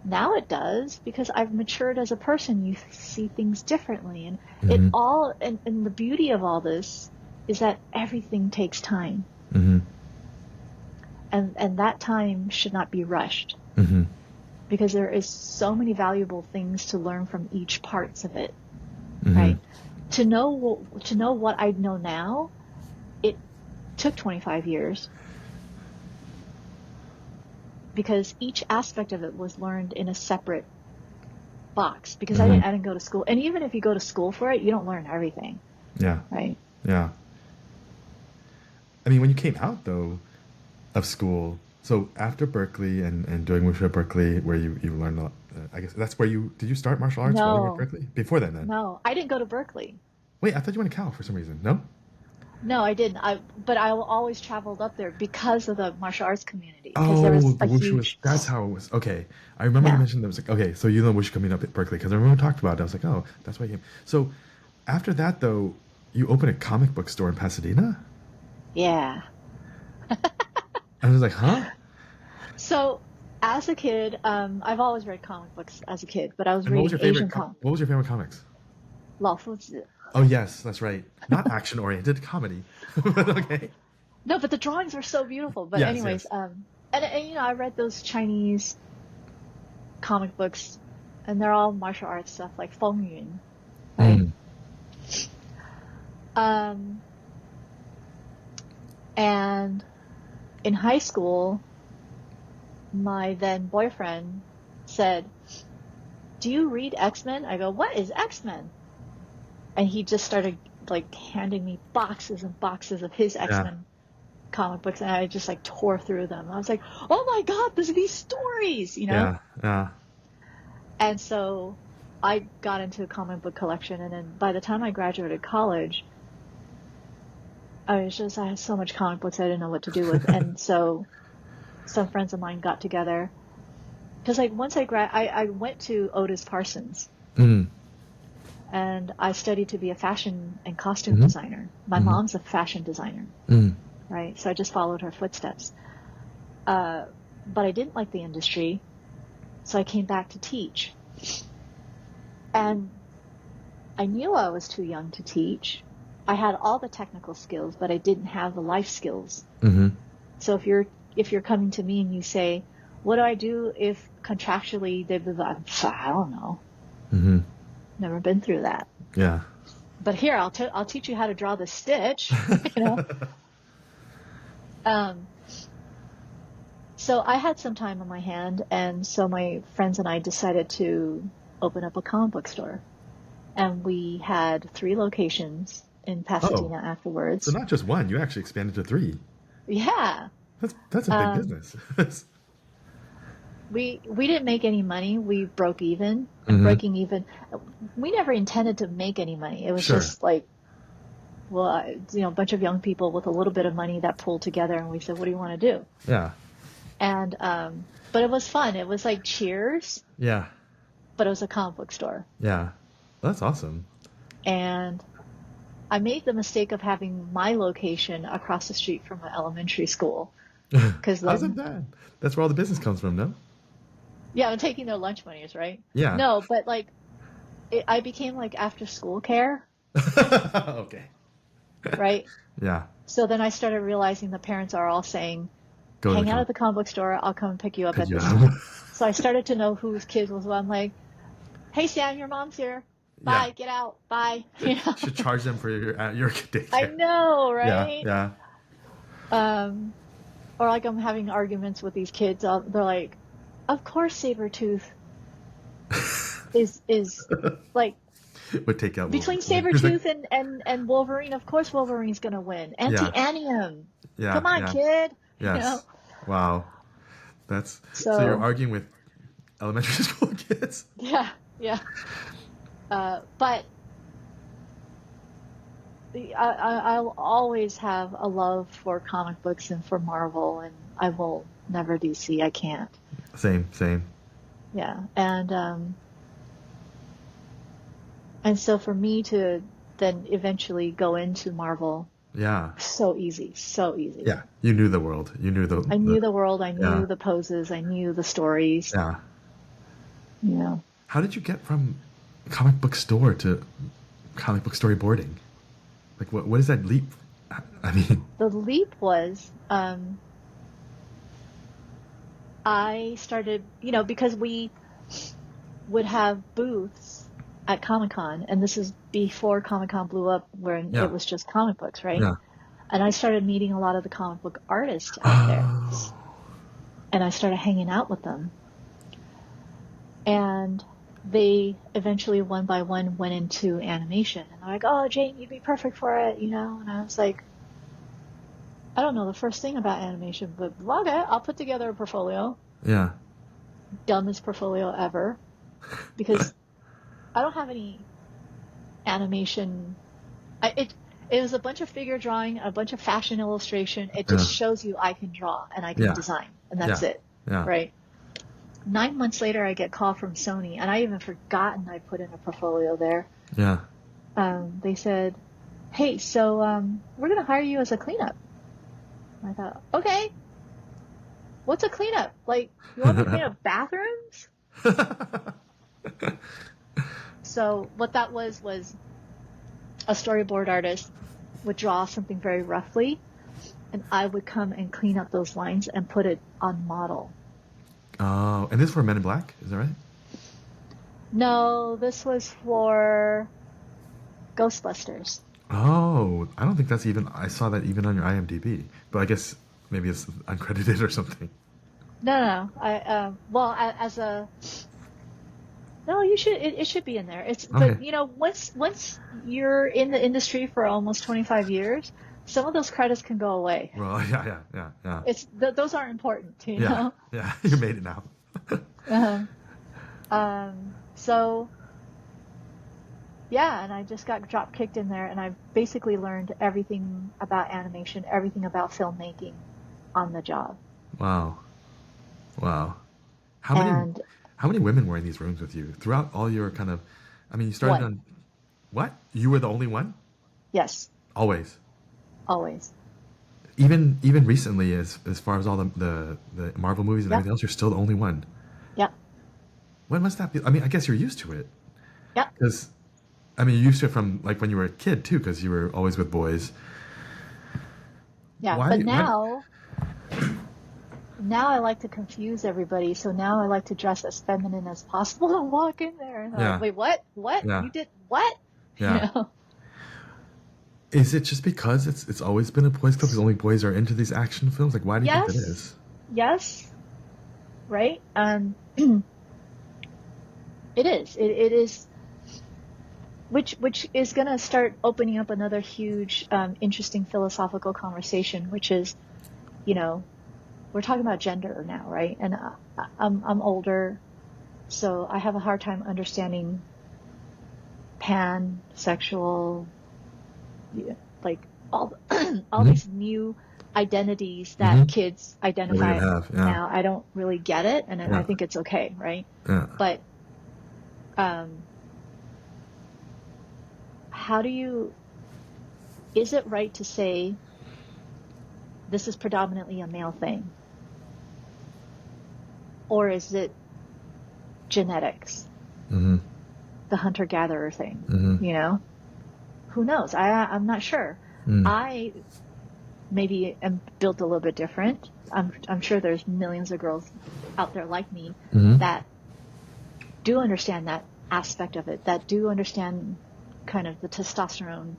now it does, because I've matured as a person. You see things differently. And it all, and the beauty of all this is that everything takes time. Mm-hmm. And that time should not be rushed, Mm-hmm. because there is so many valuable things to learn from each parts of it, Mm-hmm. right? To know what I know now, it took 25 years, because each aspect of it was learned in a separate box, because I didn't go to school. And even if you go to school for it, you don't learn everything. Yeah. Right. Yeah. I mean, when you came out though of school, so after Berkeley and doing Wushu at Berkeley, where you learned a lot, I guess that's where did you start martial arts while you were at No, Berkeley? Before then? no, I didn't go to Berkeley. Wait, I thought you went to Cal for some reason. No? No, I didn't. But I always traveled up there because of the martial arts community, because there Oh, was the a Wushu was, huge, that's how it was. Okay. I remember you yeah. mentioned that was like, okay, so you know Wushu coming up at Berkeley, because I remember we talked about it. I was like, oh, that's why you came. So after that though, you opened a comic book store in Pasadena? Yeah. I was like, huh? So as a kid, I've always read comic books as a kid, but I was And what was reading your favorite Asian comics. what was your favorite comics? 老夫子. Oh yes, that's right. Not action oriented, comedy. But okay. No, but the drawings were so beautiful. But Yes, anyways, yes. and you know, I read those Chinese comic books, and they're all martial arts stuff, like Feng Yun, right? And in high school, my then boyfriend said, "Do you read X-Men?" I go, "What is X-Men?" And he just started like handing me boxes and boxes of his X-Men comic books, and I just like tore through them. I was like, "Oh my God, these stories," you know? Yeah, yeah. And so I got into a comic book collection, and then by the time I graduated college, I had so much comic books I didn't know what to do with. And so some friends of mine got together, because like once I went to Otis Parsons, and I studied to be a fashion and costume designer. My mom's a fashion designer, right? So I just followed her footsteps. But I didn't like the industry, so I came back to teach. And I knew I was too young to teach. I had all the technical skills, but I didn't have the life skills. So if you're coming to me and you say, "What do I do if contractually they blah, blah, blah," I don't know. Never been through that. Yeah. But here, I'll teach you how to draw the stitch, you know. So I had some time on my hand, and so my friends and I decided to open up a comic book store. And we had 3 locations in Pasadena afterwards. So not just one, you actually expanded to 3. Yeah. That's a big business. We didn't make any money. We broke even. And breaking even, we never intended to make any money. It was just like, well, you know, a bunch of young people with a little bit of money that pulled together, and we said, "What do you want to do?" Yeah. And but it was fun. It was like Cheers. Yeah. But it was a comic book store. Yeah. That's awesome. And I made the mistake of having my location across the street from an elementary school. How's that bad? That's where all the business comes from, no? Yeah, I'm taking their lunch monies, right? Yeah. No, but like, I became like after school care. Okay. Right? Yeah. So then I started realizing the parents are all saying, "Hang out at the comic book store. I'll come and pick you up at this time." So I started to know whose kids was what. I'm like, "Hey, Sam, your mom's here." Bye, get out, bye. You know? Should charge them for your daycare. I know, right? Yeah. Or like I'm having arguments with these kids. They're like, "Of course, Sabretooth is like would take out between Wolverine. Sabretooth and Wolverine. Of course, Wolverine's gonna win. Anti-Anium. Yeah. Come on, kid. Yes. You know? Wow. So you're arguing with elementary school kids? Yeah. But I'll always have a love for comic books and for Marvel, and I will never DC. I can't. Same. Yeah, and so for me to then eventually go into Marvel, so easy. Yeah, you knew the world. I knew the world. I knew the poses. I knew the stories. Yeah. You know. How did you get from comic book store to comic book storyboarding? Like, what is that leap? I mean, the leap was I started, because we would have booths at Comic-Con, and this is before Comic-Con blew up, when it was just comic books, right? Yeah. And I started meeting a lot of the comic book artists out there, and I started hanging out with them. And they eventually, one by one, went into animation. And they're like, "Oh, Jane, you'd be perfect for it," And I was like, I don't know the first thing about animation, but okay, I'll put together a portfolio. Yeah. Dumbest portfolio ever. Because I don't have any animation. It was a bunch of figure drawing, a bunch of fashion illustration. It just shows you I can draw and I can design. And that's it. Yeah. Right? 9 months later, I get a call from Sony, and I even forgotten I put in a portfolio there. Yeah. They said, "Hey, so we're going to hire you as a cleanup." I thought, okay, what's a cleanup? Like, you want me to clean up bathrooms? So what that was a storyboard artist would draw something very roughly, and I would come and clean up those lines and put it on model. Oh, and this is for Men in Black, is that right? No, this was for Ghostbusters. Oh, I don't think that's even, I saw that even on your IMDb, but I guess maybe it's uncredited or something. No. You should, it should be in there. Okay. But once you're in the industry for almost 25 years, some of those credits can go away. Well, yeah. Those aren't important, know? Yeah, you made it now. So, yeah, and I just got drop kicked in there, and I basically learned everything about animation, everything about filmmaking on the job. Wow. How many women were in these rooms with you throughout all your kind of, you started on, what? You were the only one? Yes. Always. Even recently, as far as all the Marvel movies and everything else, you're still the only one. Yeah. What must that be? I guess you're used to it. Yeah. Because, you're used to it from like when you were a kid too, because you were always with boys. Yeah, but now I like to confuse everybody, so now I like to dress as feminine as possible and walk in there. And like, wait, what? Yeah. You did what? Yeah. Is it just because it's always been a boys' club because only boys are into these action films? Like, why do you think that is? Yes. Right? It is. It is. Which is going to start opening up another huge, interesting philosophical conversation, which is, we're talking about gender now, right? And I'm older, so I have a hard time understanding pansexual, like all these new identities that kids identify now. I don't really get it, and I think it's okay, right? Yeah. But is it right to say this is predominantly a male thing? Or is it genetics? Mm-hmm. The hunter-gatherer thing, Mm-hmm. Who knows? I'm not sure. I maybe am built a little bit different. I'm sure there's millions of girls out there like me that do understand that aspect of it, that do understand kind of the testosterone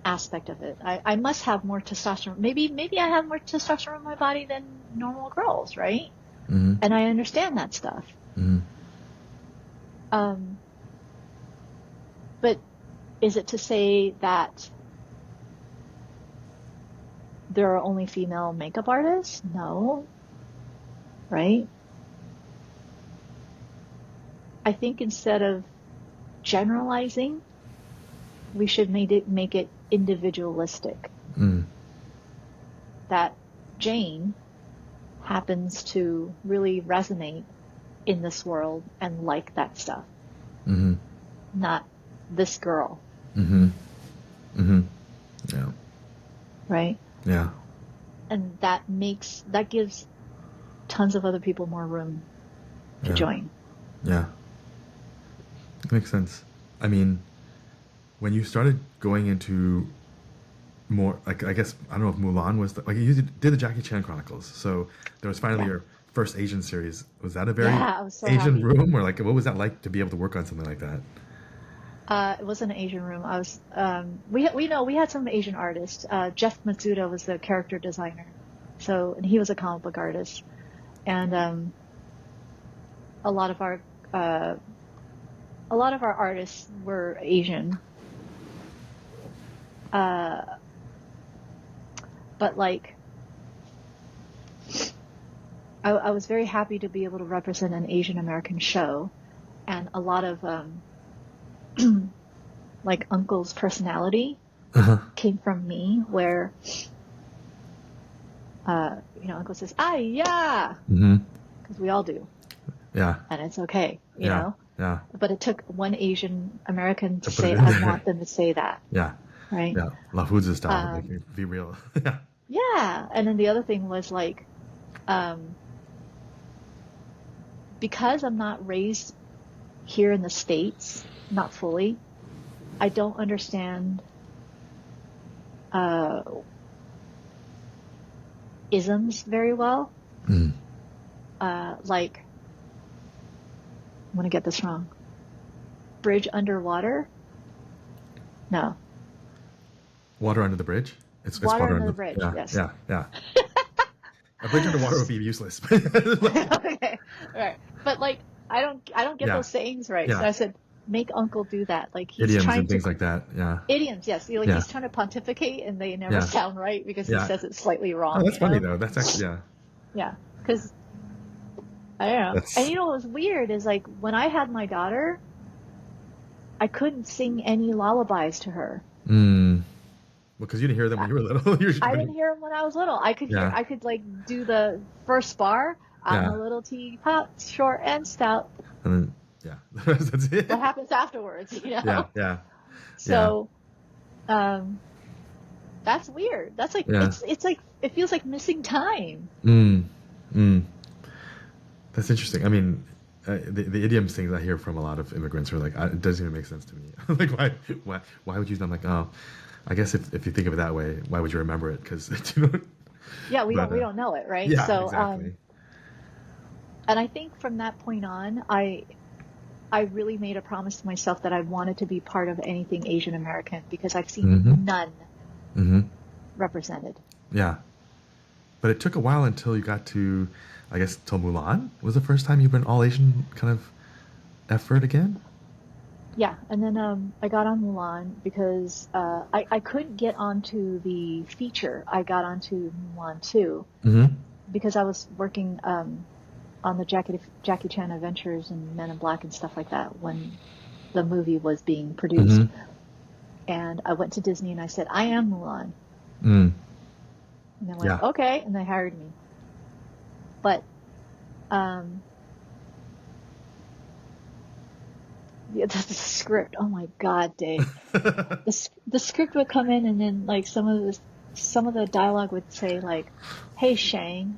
aspect of it. I must have more testosterone. Maybe I have more testosterone in my body than normal girls, right? And I understand that stuff. But is it to say that there are only female makeup artists? No. Right? I think instead of generalizing, we should make it individualistic. That Jane happens to really resonate in this world and like that stuff. Not this girl. Yeah. Right? Yeah. And that gives tons of other people more room to join. Yeah. Makes sense. I mean, when you started going into more, like, I guess, I don't know if Mulan was, like, you did the Jackie Chan Chronicles, so there was finally your first Asian series. Was that a very I was so Asian happy. room, or like, what was that like to be able to work on something like that? It wasn't an Asian room. I was, we had some Asian artists. Jeff Matsuda was the character designer. And he was a comic book artist. And, a lot of our artists were Asian. But like, I was very happy to be able to represent an Asian American show, and a lot of, like Uncle's personality came from me, where, Uncle says, "Ah, yeah," because we all do. Yeah. And it's okay, you know? Yeah. But it took one Asian American to put say, it in I there. want them to say that. Yeah. Right? Yeah. La Foods style. Like, be real. Yeah. Yeah. And then the other thing was like, because I'm not raised here in the States, not fully, I don't understand isms very well. Like, I'm going to get this wrong. Bridge underwater? No. Water under the bridge? It's water under the bridge, yes. Yeah. A bridge underwater would be useless. Okay. All right. But like, I don't get those sayings right. Yeah. So I said, make Uncle do that. Like, he's idioms trying and things like that. Yeah. Idioms, yes. He's trying to pontificate, and they never sound right because he says it slightly wrong. Oh, that's funny though. That's actually Yeah. Because I don't know. And what was weird is, like, when I had my daughter, I couldn't sing any lullabies to her. Because you didn't hear them when you were little. I didn't hear them when I was little. I could hear. I could like do the first bar. I'm a little teapot, short and stout. And then that's it. What happens afterwards? Yeah. So, that's weird. That's like it's like it feels like missing time. That's interesting. I mean, the idioms things I hear from a lot of immigrants are like, it doesn't even make sense to me. Like, why would you? I'm like, oh, I guess if you think of it that way, why would you remember it? Because Yeah, we don't know it, right? Yeah, so, exactly. And I think from that point on, I really made a promise to myself that I wanted to be part of anything Asian American, because I've seen none represented. Yeah. But it took a while until you got to, I guess, till Mulan was the first time you've been all Asian kind of effort again? Yeah, and then I got on Mulan because I couldn't get onto the feature. I got onto Mulan too because I was working on the Jackie Chan Adventures and Men in Black and stuff like that when the movie was being produced. And I went to Disney and I said, I am Mulan. And they went, okay, and they hired me. But the script, oh my God, Dave. The script would come in, and then like some of the dialogue would say like, "Hey Shang,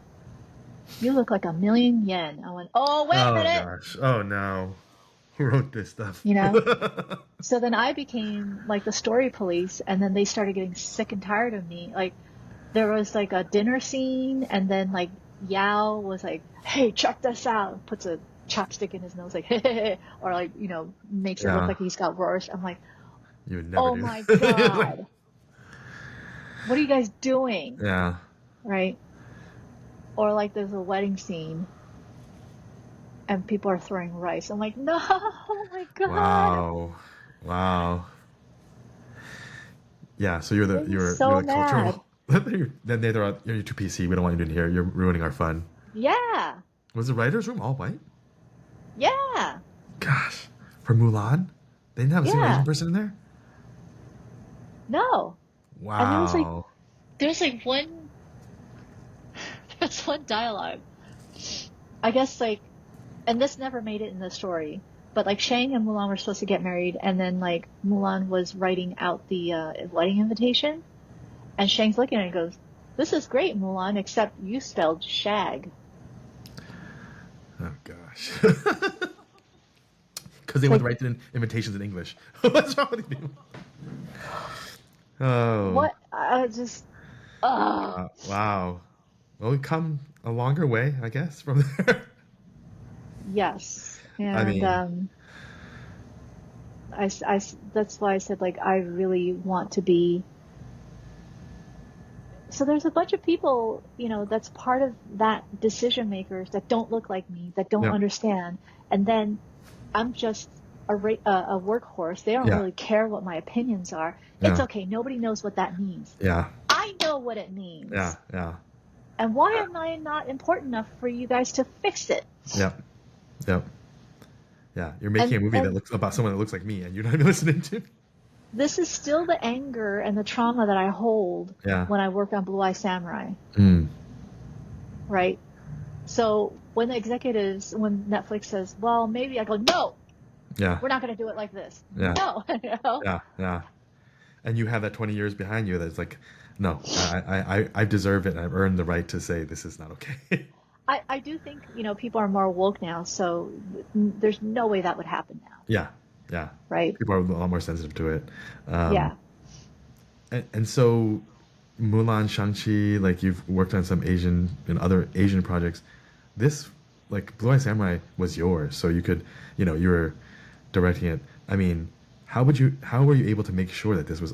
you look like $1,000,000 yen." I went, "Oh, wait a minute." Oh gosh. Oh no. Who wrote this stuff? So then I became like the story police, and then they started getting sick and tired of me. Like, there was like a dinner scene, and then like Yao was like, "Hey, check this out," puts a chopstick in his nose, like, or like, makes it look Yeah. like he's got roars. I'm like, You would never oh do my that. God, what are you guys doing? Yeah. Right? Or like there's a wedding scene and people are throwing rice. I'm like, no, oh my God. Wow. Wow. Yeah, so It made me so you're the mad. cultural. Then they throw out, you're too PC. We don't want you in here. You're ruining our fun. Yeah. Was the writers' room all white? Yeah. Gosh, for Mulan, they didn't have a single Asian Yeah. person in there. No. And Wow. there's like one, there's one dialogue. I guess like, and this never made it in the story, but like Shang and Mulan were supposed to get married, and then like Mulan was writing out the wedding invitation, and Shang's looking at it and goes, "This is great, Mulan, except you spelled shag." Oh gosh. Because they It's would like, write the invitations in English. What's wrong with these people? Oh. what? I just, ugh. Wow. Well, we've come a longer way, I guess, from there. Yes. I And mean, that's why I said like I really want to be. So there's a bunch of people, that's part of that decision makers that don't look like me, that don't yeah, understand. And then I'm just a workhorse. They don't yeah, really care what my opinions are. It's yeah, okay. Nobody knows what that means. yeah, I know what it yeah, means. yeah, And why am I not important enough for you guys to fix it? yeah, yeah, yeah. You're making And a movie that looks about someone that looks like me, and you're not even listening to. this is still the anger and the trauma that I hold Yeah. when I work on Blue Eye Samurai, Mm. right? So when Netflix says, well, maybe, I go, no, Yeah. we're not going to do it like this. Yeah. No, Yeah. Yeah. And you have that 20 years behind you that's like, no, I deserve it. I've earned the right to say this is not okay. I do think, people are more woke now, so there's no way that would happen now, Yeah. Yeah. right? People are a lot more sensitive to it. Yeah. And so Mulan, Shang-Chi, like you've worked on some other Asian projects. This, like Blue Eye Samurai was yours. So you could, you were directing it. I mean, how were you able to make sure that this was,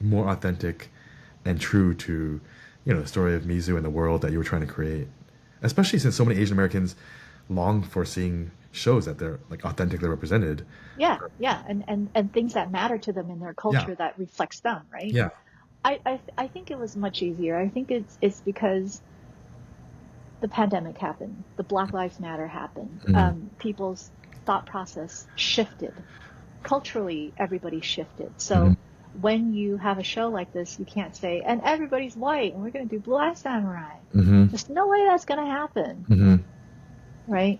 more authentic and true to, the story of Mizu and the world that you were trying to create? Especially since so many Asian Americans long for seeing shows that they're like authentically represented. Yeah. Yeah. And things that matter to them in their Yeah. culture that reflects them, right? Yeah. I think it was much easier. I think it's because the pandemic happened, the Black Lives Matter happened, Mm-hmm. people's thought process shifted. Culturally, everybody shifted. So Mm-hmm. when you have a show like this, you can't say, and everybody's white, and we're going to do Blue Eye Samurai. Mm-hmm. There's no way that's going to happen, Mm-hmm. right?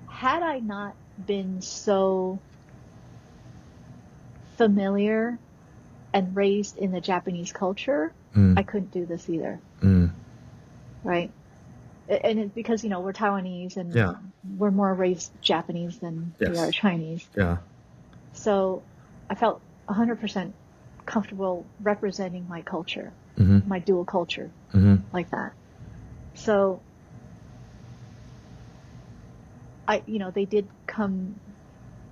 Had I not been so familiar and raised in the Japanese culture, I couldn't do this either, right? And it's because, we're Taiwanese and Yeah. we're more raised Japanese than we Yes. are Chinese. Yeah. So I felt 100% comfortable representing my culture, Mm-hmm. my dual culture, Mm-hmm. like that. So they did come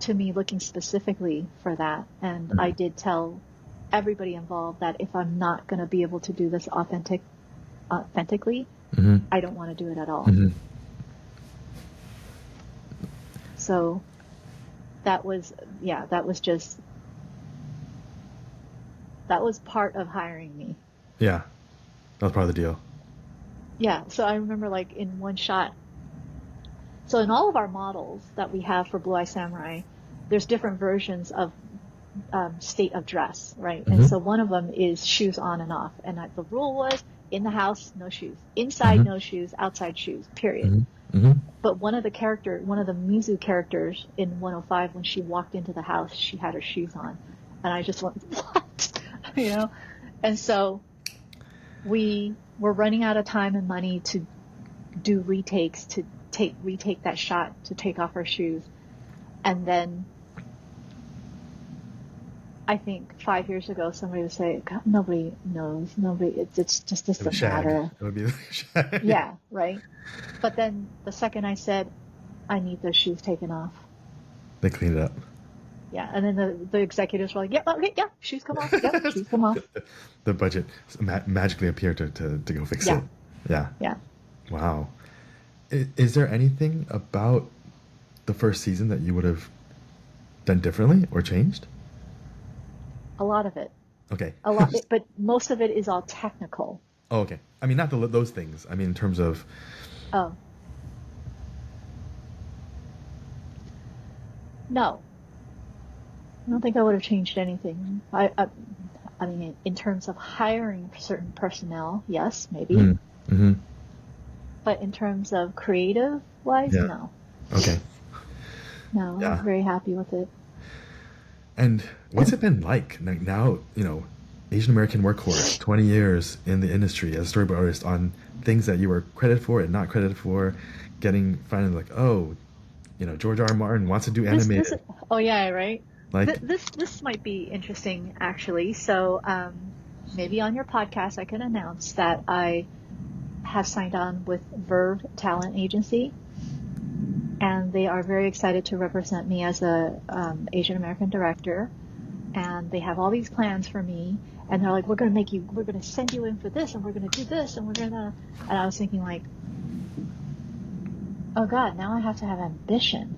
to me looking specifically for that. And I did tell everybody involved that if I'm not going to be able to do this authentically, Mm-hmm. I don't want to do it at all. Mm-hmm. So that was part of hiring me. Yeah. That was part of the deal. Yeah. So I remember like in one shot, so in all of our models that we have for Blue Eye Samurai, there's different versions of state of dress, right? Mm-hmm. And so one of them is shoes on and off. And the rule was in the house, no shoes. Inside, no shoes. Outside, shoes, period. Mm-hmm. Mm-hmm. But one of the Mizu characters in 105, when she walked into the house, she had her shoes on. And I just went, what? And so we were running out of time and money to do retakes, to retake that shot, to take off her shoes. And then I think 5 years ago, somebody would say, God, nobody knows. It just It would doesn't shag. matter. It would be like shag. Yeah, right. But then the second I said, I need those shoes taken off. They clean it up. Yeah. And then the executives were like, yeah, okay, yeah, shoes come off. Yep, shoes come off. The budget magically appeared to go fix Yeah. it. Yeah. Yeah. Wow. Is there anything about the first season that you would have done differently or changed? A lot of it. Okay. A lot, but most of it is all technical. Oh, okay. I mean, not those things. I mean, in terms of. Oh. No. I don't think I would have changed anything. I mean, in terms of hiring certain personnel, yes, maybe. Mm-hmm. But in terms of creative wise, Yeah. no. Okay. No, Yeah. I'm very happy with it. And what's it been like now, Asian American workhorse, 20 years in the industry as a storyboard artist on things that you were credited for and not credited for, finally like, oh, George R. R. Martin wants to do animated. Oh yeah, right. Like This might be interesting actually. So maybe on your podcast I can announce that I have signed on with Verve Talent Agency, and they are very excited to represent me as a Asian American director, and they have all these plans for me, and they're like, we're going to send you in for this, and we're going to do this, and and I was thinking like, oh God, now I have to have ambition.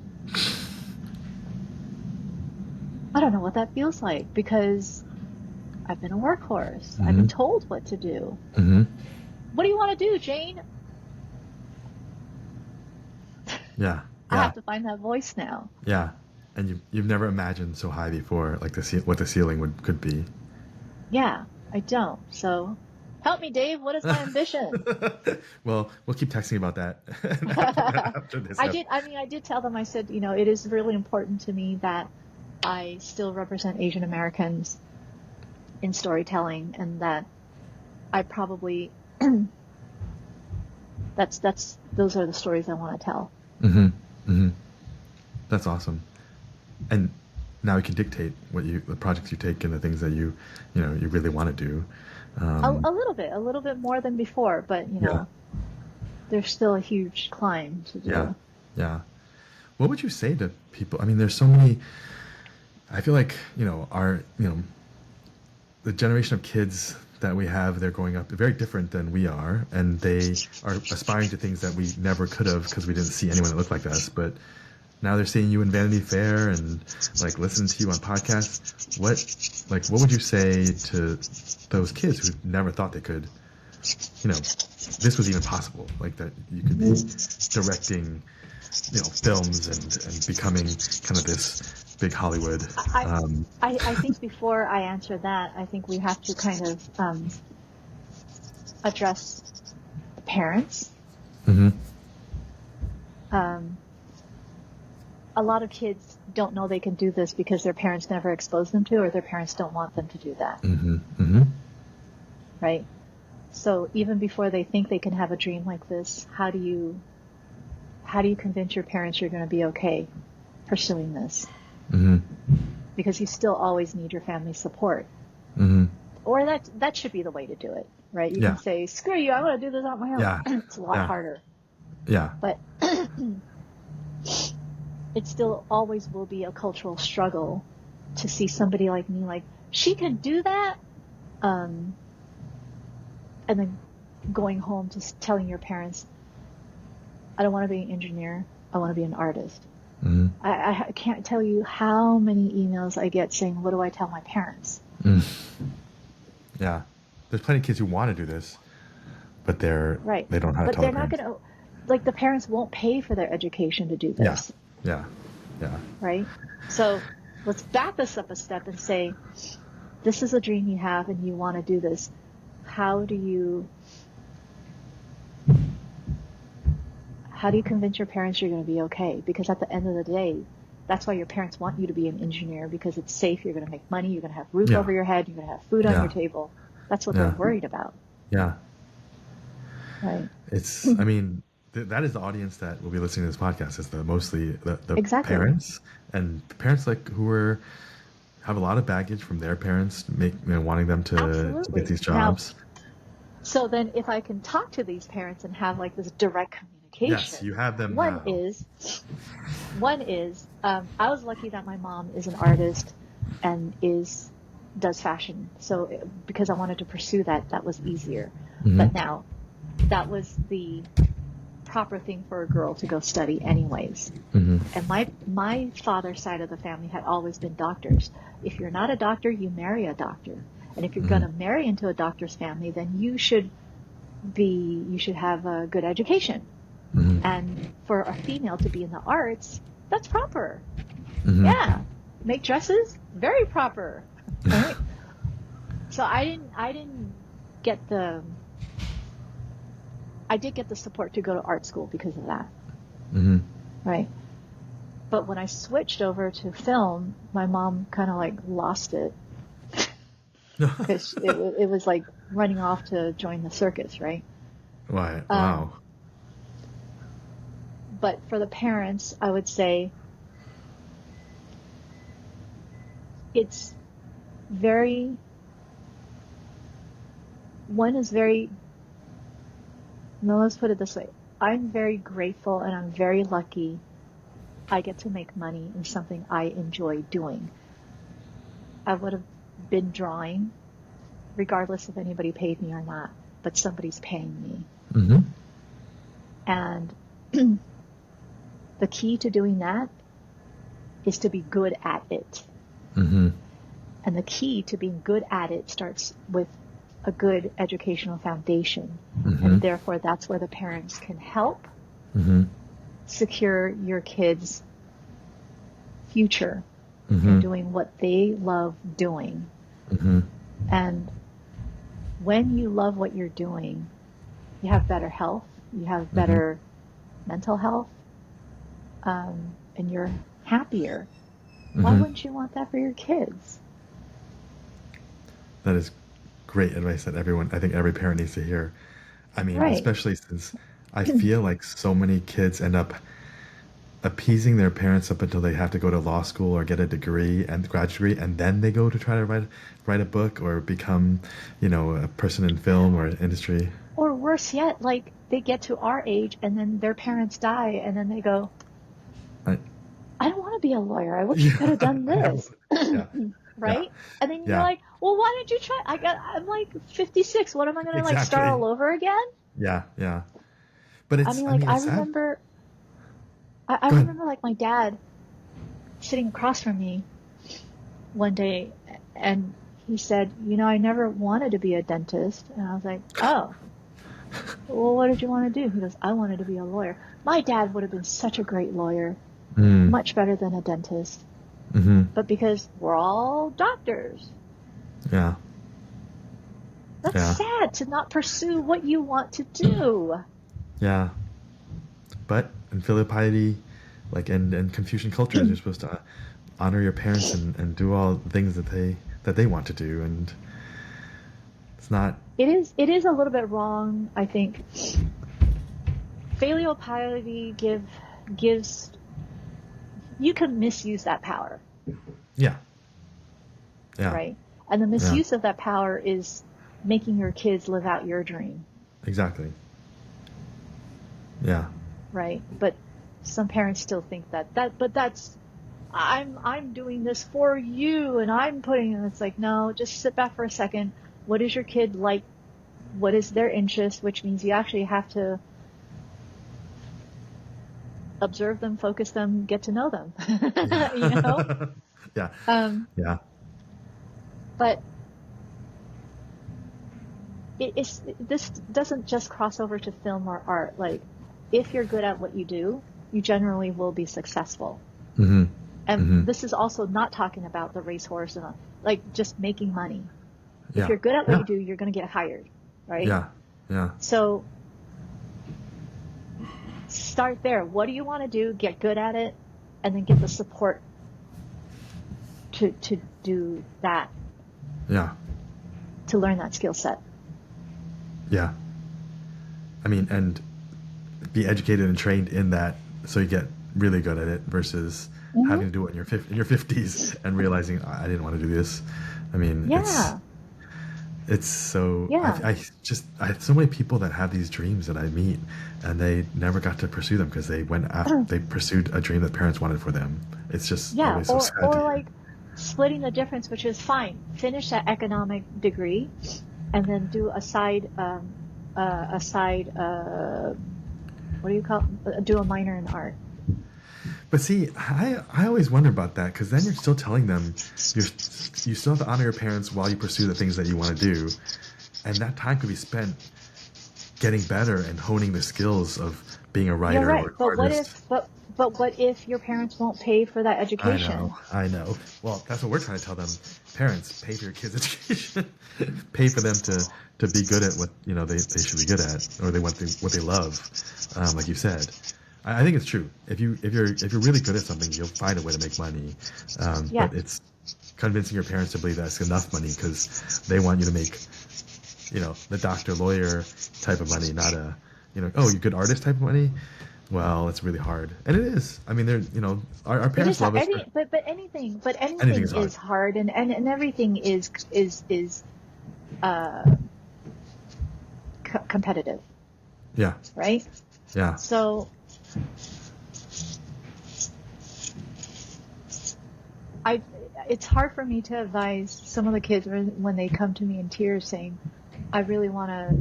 I don't know what that feels like, because I've been a workhorse. Mm-hmm. I've been told what to do. Mm-hmm. What do you want to do, Jane? Yeah. I have to find that voice now. Yeah. And you've never imagined so high before, like what the ceiling could be. Yeah, I don't. So help me, Dave. What is my ambition? Well, we'll keep texting about that after this. I did tell them, I said, it is really important to me that I still represent Asian Americans in storytelling, and that I probably those are the stories I want to tell. Mm-hmm. Mm-hmm. That's awesome. And now you can dictate the projects you take and the things that you really want to do. A little bit more than before, but there's still a huge climb to do. Yeah. Yeah. What would you say to people? I mean, there's so many. I feel like the generation of kids that we have, they're growing up very different than we are, and they are aspiring to things that we never could have because we didn't see anyone that looked like us. But now they're seeing you in Vanity Fair and like listening to you on podcasts. What would you say to those kids who never thought they could, this was even possible, like that you could be directing, films and becoming kind of this big Hollywood. I think before I answer that, I think we have to kind of address the parents. Mm-hmm. A lot of kids don't know they can do this because their parents never exposed them to, or their parents don't want them to do that. Mm-hmm. Mm-hmm. Right? So even before they think they can have a dream like this, how do you convince your parents you're going to be okay pursuing this? Mm-hmm. Because you still always need your family's support. Mm-hmm. Or that should be the way to do it, right? You Yeah. can say, screw you, I want to do this on my own. Yeah. It's a lot harder. Yeah. But it still always will be a cultural struggle to see somebody like me, like, she can do that? And then going home to telling your parents, I don't want to be an engineer, I want to be an artist. Mm-hmm. I can't tell you how many emails I get saying, what do I tell my parents? Mm. Yeah. There's plenty of kids who want to do this, but they don't know how to tell their parents. But they're not going to, like, the parents won't pay for their education to do this. Yeah. Yeah. Right? So let's back this up a step and say, this is a dream you have and you want to do this. How do you convince your parents you're going to be okay? Because at the end of the day, that's why your parents want you to be an engineer, because it's safe, you're going to make money, you're going to have roof over your head, you're going to have food on your table. That's what they're worried about. Yeah. Right. It's, I mean, that is the audience that will be listening to this podcast, is mostly the Exactly. parents, and parents like who are have a lot of baggage from their parents, wanting them to get these Now, jobs. so then if I can talk to these parents and have like this direct communication, Yes, you have them one now. is I was lucky that my mom is an artist and does fashion. So because I wanted to pursue that was easier. Mm-hmm. But now that was the proper thing for a girl to go study anyways. Mm-hmm. And my father's side of the family had always been doctors. If you're not a doctor, you marry a doctor. And if you're Mm-hmm. going to marry into a doctor's family, then you should have a good education. Mm-hmm. And for a female to be in the arts, that's proper. Mm-hmm. Yeah. Make dresses, very proper. Right? So I didn't get I did get the support to go to art school because of that. Mm-hmm. Right. But when I switched over to film, my mom kind of like lost it. Because it was like running off to join the circus, right? Why? Wow. But for the parents, I would say it's very, let's put it this way. I'm very grateful and I'm very lucky I get to make money in something I enjoy doing. I would have been drawing regardless if anybody paid me or not, but somebody's paying me. Mm-hmm. And the key to doing that is to be good at it. Mm-hmm. And the key to being good at it starts with a good educational foundation. Mm-hmm. And therefore, that's where the parents can help mm-hmm. secure your kids' future mm-hmm. in doing what they love doing. Mm-hmm. And when you love what you're doing, you have better health, you have better mental health, and you're happier. Mm-hmm. Why wouldn't you want that for your kids? That is great advice that I think every parent needs to hear. I mean, Right. especially since I feel like so many kids end up appeasing their parents up until they have to go to law school or get a degree and graduate degree, and then they go to try to write a book or become, a person in film or industry. Or worse yet, like they get to our age and then their parents die and then they go, I don't want to be a lawyer. I wish you could have done this. Yeah. Right? Yeah. And then you're like, well, why didn't you try? I'm like 56. What am I going to like start all over again? Yeah. Yeah. But it's, I remember, I remember like my dad sitting across from me one day and he said, I never wanted to be a dentist. And I was like, oh, well, what did you want to do? He goes, I wanted to be a lawyer. My dad would have been such a great lawyer, much better than a dentist. Mm-hmm. But because we're all doctors. Yeah. That's sad to not pursue what you want to do. Yeah. But in filial piety, like and Confucian cultures, you're supposed to honor your parents and do all the things that they want to do, and it's not. It is a little bit wrong, I think. Filial piety gives you can misuse that power. Yeah. Yeah. Right? And the misuse of that power is making your kids live out your dream. Exactly. Yeah. Right? But some parents still think but that's I'm doing this for you and I'm putting it's like, no, just sit back for a second. What is your kid like? What is their interest? Which means you actually have to observe them, focus them, get to know them. Yeah. Yeah. But this doesn't just cross over to film or art. Like, if you're good at what you do, you generally will be successful. Mm-hmm. And this is also not talking about the racehorse and like just making money. Yeah. If you're good at what you do, you're going to get hired, right? Yeah. Yeah. So start there. What do you want to do? Get good at it, and then get the support to do that. Yeah. To learn that skill set. Yeah. I mean, and be educated and trained in that, so you get really good at it versus having to do it in your 50s and realizing I didn't want to do this. I mean, it's so I have so many people that have these dreams that I meet and they never got to pursue them because they went after they pursued a dream that parents wanted for them. It's just always so sad. Or like splitting the difference, which is fine. Finish that economic degree and then do a side what do you call it? Do a minor in art. But see, I always wonder about that because then you're still telling them you still have to honor your parents while you pursue the things that you want to do, and that time could be spent getting better and honing the skills of being a writer or an artist. But what if your parents won't pay for that education? I know. Well, that's what we're trying to tell them. Parents, pay for your kids' education. Pay for them to be good at what they should be good at, or what they love. Like you said, I think it's true. If you're really good at something, you'll find a way to make money. But it's convincing your parents to believe that's enough money because they want you to make, the doctor, lawyer type of money, not a, you're a good artist type of money. Well, it's really hard, and it is. I mean, our parents love us. But anything is hard, and everything is competitive. Yeah. Right. Yeah. So, it's hard for me to advise some of the kids when they come to me in tears saying, "I really want to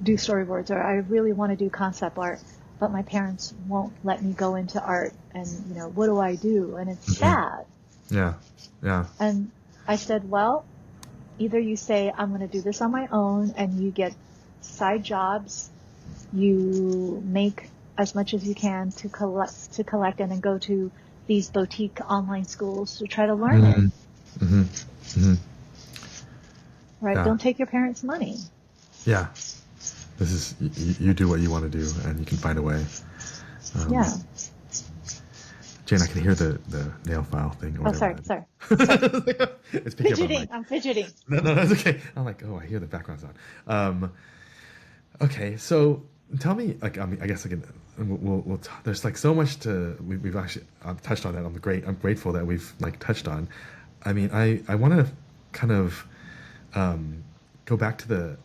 do storyboards," or "I really want to do concept art, but my parents won't let me go into art, and what do I do?" And it's sad. Yeah. And I said, well, either you say, "I'm going to do this on my own," and you get side jobs, you make as much as you can to collect, and then go to these boutique online schools to try to learn it. Right? Yeah. Don't take your parents' money. Yeah. This is, you do what you want to do, and you can find a way. Jane, I can hear the nail file thing. Sorry. It's picking fidgeting. up on I'm fidgeting. No, that's okay. I'm like, I hear the background sound. Okay, so tell me, I guess again, we'll there's like so much we've actually touched on that. I'm grateful that we've touched on. I mean, I want to kind of go back to the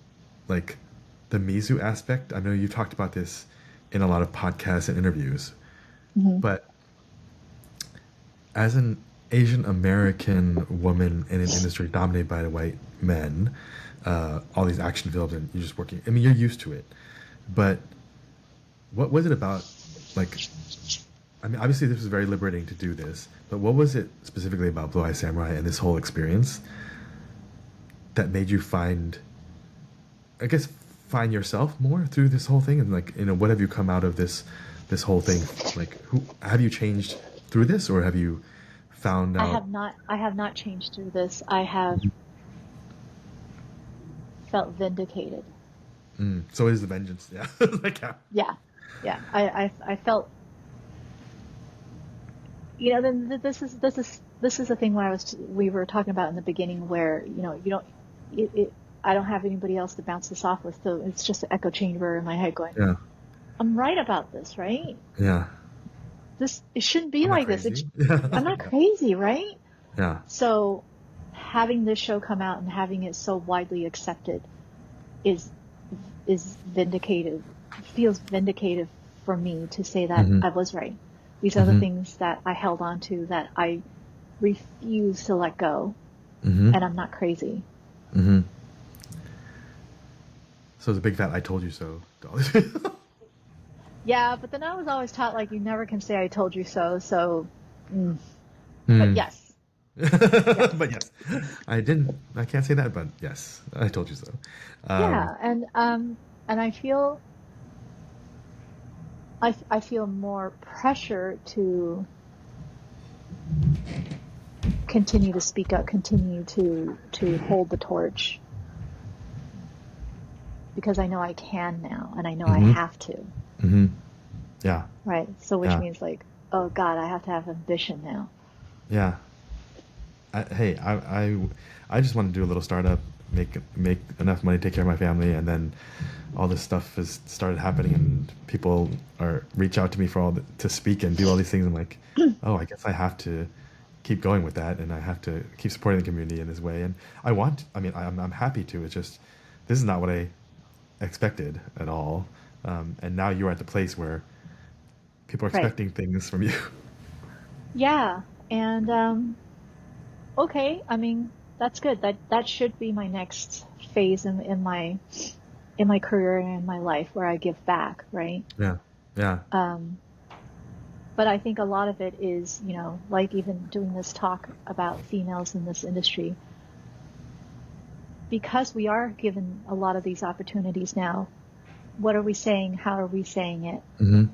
Mizu aspect. I know you've talked about this in a lot of podcasts and interviews, but as an Asian American woman in an industry dominated by white men, all these action films, and you're just working. I mean, you're used to it, but what was it about? I mean, obviously this was very liberating to do this, but what was it specifically about Blue Eye Samurai and this whole experience that made you find yourself more through this whole thing? And what have you come out of this whole thing? Who have you changed through this, or have you found out? I have not changed through this. I have felt vindicated. So it is the vengeance. Yeah. Yeah. I felt, then this is the thing where we were talking about in the beginning where, I don't have anybody else to bounce this off with, so it's just an echo chamber in my head going, I'm right about this, right? Yeah. It shouldn't be like this. I'm not crazy, right? Yeah. So having this show come out and having it so widely accepted is vindicative. Feels vindicative for me to say that I was right. These are the things that I held on to that I refuse to let go, and I'm not crazy. So it's a big fat "I told you so." Yeah, but then I was always taught you never can say "I told you so." So, but yes. But yes, I didn't. I can't say that, but yes, I told you so. And I feel more pressure to continue to speak up, continue to hold the torch, because I know I can now, and I know I have to. Yeah. Right. So which means oh God, I have to have ambition now. Yeah. I just want to do a little startup make enough money to take care of my family, and then all this stuff has started happening, and people are reach out to me to speak and do all these things. I'm like, oh, I guess I have to keep going with that, and I have to keep supporting the community in this way. And I'm happy to. It's just this is not what I expected at all. And now you're at the place where people are Right. expecting things from you. Yeah. And okay, I mean, that's good. That should be my next phase in my career and in my life where I give back, right? Yeah, yeah. Um, but I think a lot of it is, like even doing this talk about females in this industry, because we are given a lot of these opportunities now. What are we saying? How are we saying it? Mm-hmm.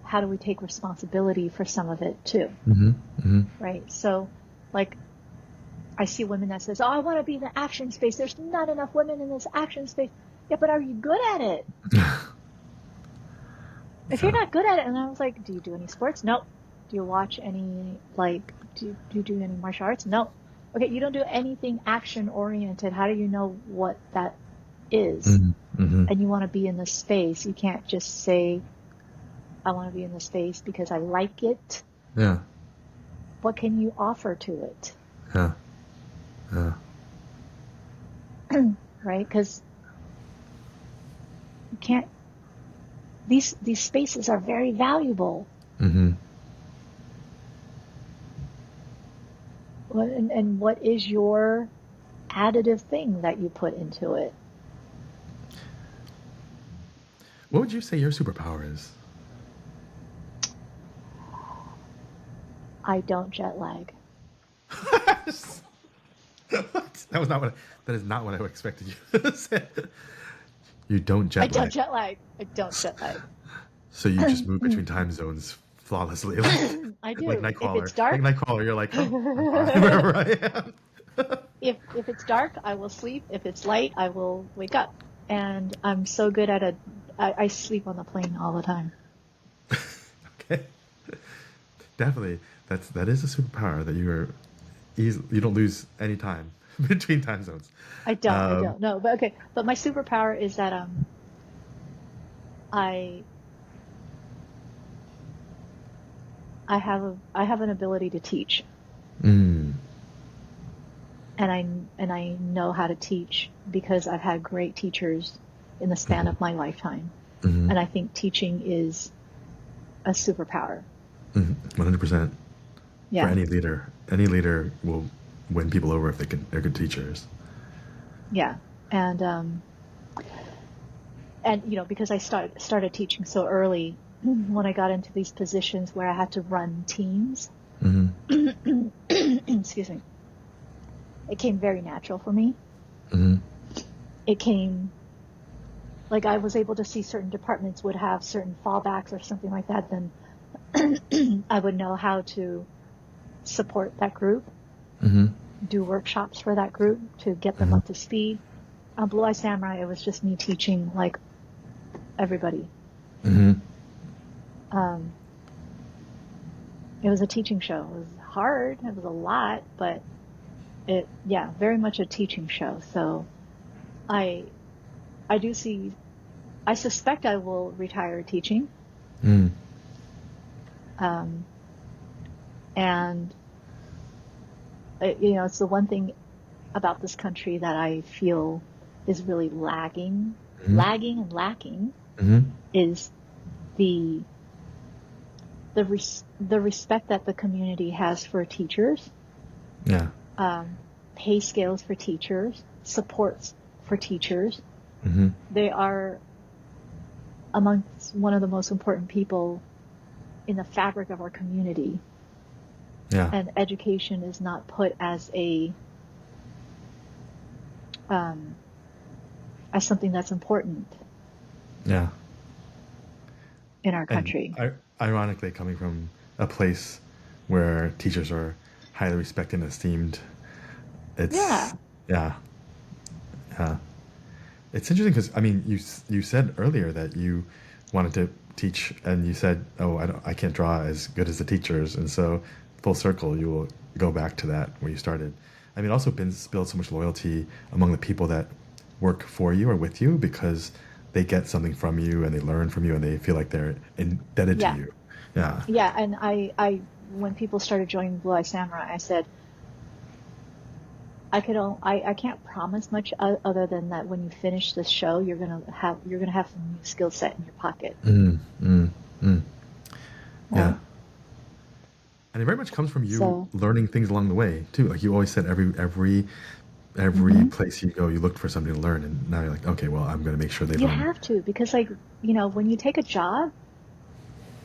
How do we take responsibility for some of it too? Mm-hmm. Mm-hmm. Right? So, like, I see women that says, "Oh, I want to be in the action space. There's not enough women in this action space." Yeah, but are you good at it? If you're not good at it, and I was like, "Do you do any sports?" No. Do you watch any, like, do you do any martial arts? No. Okay, you don't do anything action oriented. How do you know what that is? Mm-hmm. And you want to be in this space. You can't just say, "I want to be in this space because I like it." Yeah. What can you offer to it? Yeah. Yeah. Right? Because you can't. These spaces are very valuable. Mm-hmm. And what is your additive thing that you put into it? What would you say your superpower is? I don't jet lag. That is not what I expected you to say. You don't jet lag. I don't jet lag. I don't jet lag. So you just move between time zones flawlessly. I do. Like Nightcrawler. If it's dark, Like Nightcrawler, you're like, oh, I'm fine wherever I am. if it's dark, I will sleep. If it's light, I will wake up. And I'm so good at I sleep on the plane all the time. Okay. Definitely. That is a superpower that you don't lose any time between time zones. I don't. No, but okay. But my superpower is that I have an ability to teach. Mm. And I know how to teach because I've had great teachers in the span of my lifetime. Mm-hmm. And I think teaching is a superpower. 100%. Yeah. For any leader will win people over if they're good teachers. Yeah. And because I started teaching so early, when I got into these positions where I had to run teams, Mm-hmm. excuse me, it came very natural for me. Mm-hmm. It came, like, I was able to see certain departments would have certain fallbacks or something like that, then I would know how to support that group, Mm-hmm. do workshops for that group to get them up to speed. On Blue Eye Samurai, it was just me teaching, like, everybody. Mm-hmm. It was a teaching show. It was hard. It was a lot, but very much a teaching show. So I suspect I will retire teaching. Mm. And it's the one thing about this country that I feel is really lagging Mm-hmm. is the respect that the community has for teachers. Yeah. Pay scales for teachers, supports for teachers. Mm-hmm. They are amongst one of the most important people in the fabric of our community. Yeah. And education is not put as as something that's important. Yeah. In our country. And ironically, coming from a place where teachers are highly respected and esteemed, it's yeah. It's interesting because you said earlier that you wanted to teach, and you said, "Oh, I can't draw as good as the teachers," and so full circle, you will go back to that where you started. I mean, also build so much loyalty among the people that work for you or with you because they get something from you and they learn from you and they feel like they're indebted to Yeah. you. Yeah. Yeah. And when people started joining Blue Eye Samurai, I said, I can't promise much other than that when you finish this show, you're going to have some new skill set in your pocket. Mm, mm, mm. Yeah. Right? And it very much comes from you So, learning things along the way too. Like you always said, every mhm. place you go, you look for something to learn, and now you're like, okay, well, I'm going to make sure they You learn. have to, because like, when you take a job,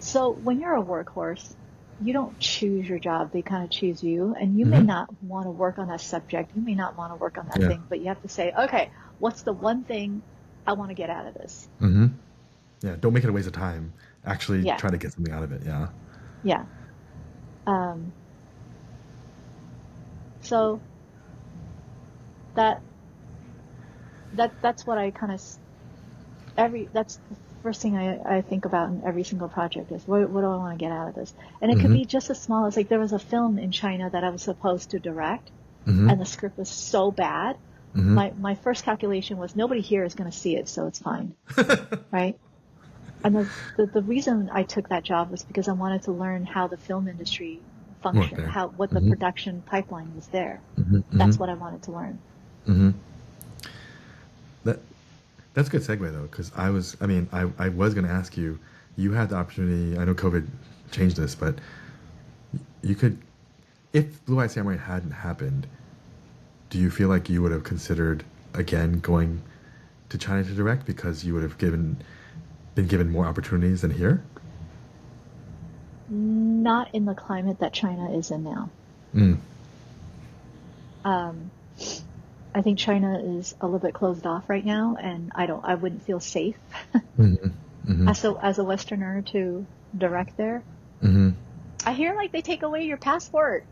so when you're a workhorse, you don't choose your job, they kind of choose you, and you may Hmm. not want to work on that subject, you may not want to work on that Yeah. thing, but you have to say, okay, what's the one thing I want to get out of this? Hmm. Yeah. Don't make it a waste of time. Actually, Yeah, try to get something out of it. Yeah. yeah. Um, so that that's what I kind of that's the first thing I think about in every single project is what do I want to get out of this? And it could Hmm. be just as small as like there was a film in China that I was supposed to direct, Hmm. and the script was so bad. Hmm. My first calculation was nobody here is going to see it, so it's fine, right? And the reason I took that job was because I wanted to learn how the film industry Work functioned, there. what the Hmm. production pipeline was there. Hmm. Hmm. That's what I wanted to learn. Hmm. That that's a good segue though, because I was going to ask you. You had the opportunity. I know COVID changed this, but you could, if Blue Eye Samurai hadn't happened, do you feel like you would have considered again going to China to direct because you would have been given more opportunities than here? Not in the climate that China is in now. Mm. Um, I think China is a little bit closed off right now, and I wouldn't feel safe Mm-hmm. Mm-hmm. as a Westerner to direct there. Mm-hmm. I hear like they take away your passport.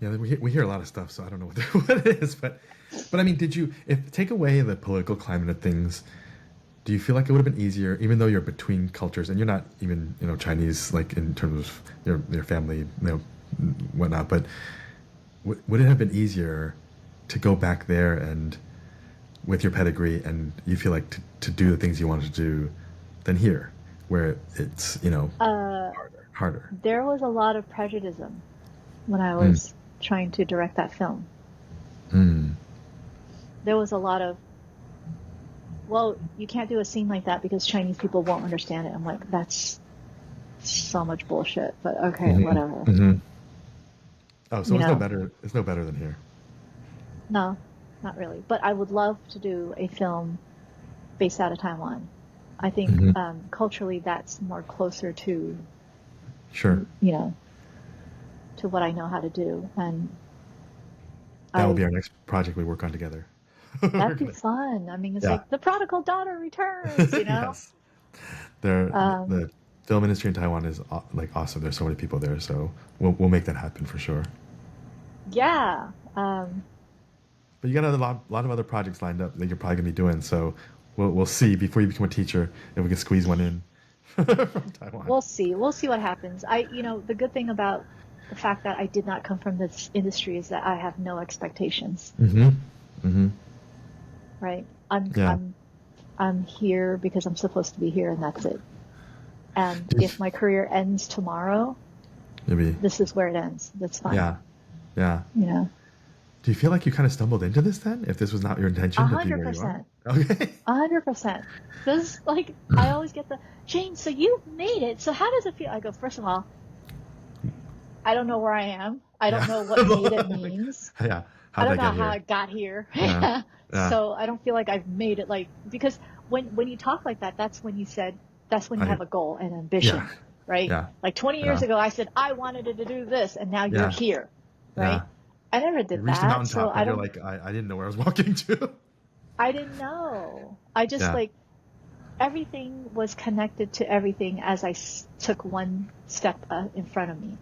Yeah, we hear a lot of stuff, so I don't know what it is, but I mean, if take away the political climate of things, do you feel like it would have been easier, even though you're between cultures and you're not even Chinese, like in terms of your family, whatnot, but would it have been easier to go back there and with your pedigree and you feel like to do the things you wanted to do than here, where it's Uh, harder? there was a lot of prejudice when I Mm. was trying to direct that film. Mm. There was a lot of, well, you can't do a scene like that because Chinese people won't understand it. I'm like, that's so much bullshit, but okay, Hmm. whatever. Hmm. Oh, so You it's no know, better. It's no better than here. no, not really. But I would love to do a film based out of Taiwan. I think Hmm. culturally that's more closer to, Sure. to what I know how to do. And That will I, be our next project we work on together. We're that'd be gonna, fun. I mean, it's yeah. like the prodigal daughter returns, you know? Yes. There, Um, the film industry in Taiwan is like awesome. There's so many people there, so we'll make that happen for sure. yeah. But you got a lot of other projects lined up that you're probably gonna be doing. So we'll see before you become a teacher if we can squeeze one in from Taiwan. We'll see. We'll see what happens. The good thing about the fact that I did not come from this industry is that I have no expectations, Mm-hmm. Mm-hmm. right? Yeah. I'm here because I'm supposed to be here and that's it. And Do you if my career ends tomorrow, maybe. this is where it ends. That's fine. Yeah. Yeah. You know, Do you feel like you kind of stumbled into this then? If this was not your a intention to be hundred where you are? percent, Okay. 100%. This like I always get the Jane. So you made it. So how does it feel? I go, first of all, I don't know where I am. I don't Yeah. know what made it means. Yeah. I How'd I don't know get how I here? got here. Yeah. Yeah. So I don't feel like I've made it because when you talk like that, that's when you I have a goal and yeah. ambition, right? Yeah. Like 20 years Yeah. ago, I said, I wanted to do this and now you're Yeah. here, Yeah. right? I never You did reached the that. So mountaintop and you're like, I didn't know where I was walking to. I didn't know. I just Yeah. like, everything was connected to everything as I took one step in front of me.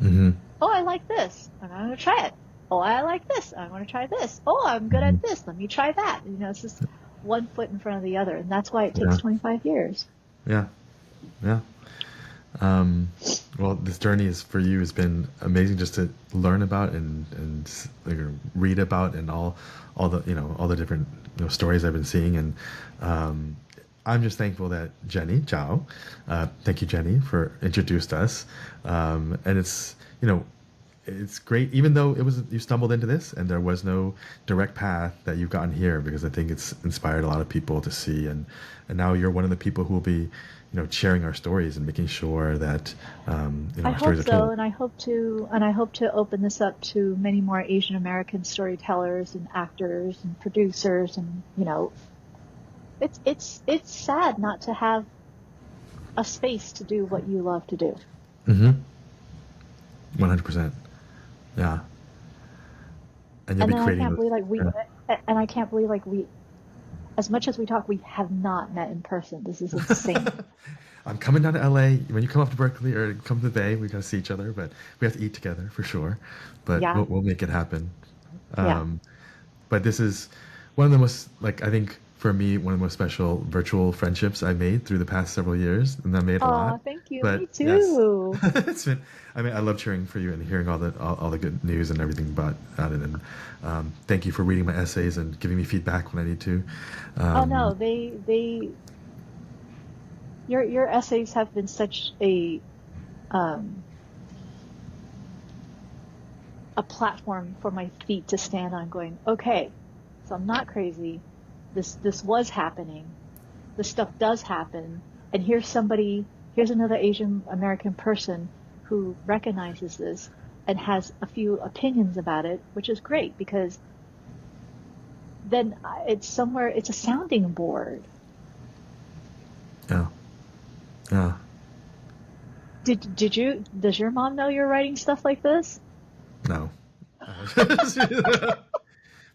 Mm-hmm. Oh, I like this. I'm going to try it. Oh, I like this. I want to try this. Oh, I'm good Mm-hmm. at this. Let me try that. It's just one foot in front of the other. And that's why it Yeah. takes 25 years. Yeah. Yeah. Um, Well, this journey is for you has been amazing just to learn about and like, read about and all the all the different stories I've been seeing and I'm just thankful that Jenny Zhao, thank you Jenny for introduced us, and it's great even though it was you stumbled into this and there was no direct path that you've gotten here because I think it's inspired a lot of people to see and now you're one of the people who will be sharing our stories and making sure that I our hope stories are so, told. and I hope to open this up to many more Asian American storytellers and actors and producers, and it's sad not to have a space to do what you love to do. 100%. Yeah, and you'll And be then I creating can't those. believe like we Yeah. and I can't believe like we as much as we talk, we have not met in person. This is insane. I'm coming down to LA when you come up to Berkeley or come to the Bay. We gotta see each other, but we have to eat together for sure. But Yeah. we'll make it happen. Yeah. Um, but this is one of the most like I think for me one of the most special virtual friendships I made through the past several years, and I made a lot. Oh, thank you. But Me yes, too. it's been. I mean, I love cheering for you and hearing all the good news and everything about it. And thank you for reading my essays and giving me feedback when I need to. Oh Um, no, your essays have been such um a platform for my feet to stand on going, okay, so I'm not crazy. This was happening. This stuff does happen. And here's another Asian American person who recognizes this and has a few opinions about it, which is great because then it's a sounding board. yeah, yeah. Does your mom know you're writing stuff like this? No.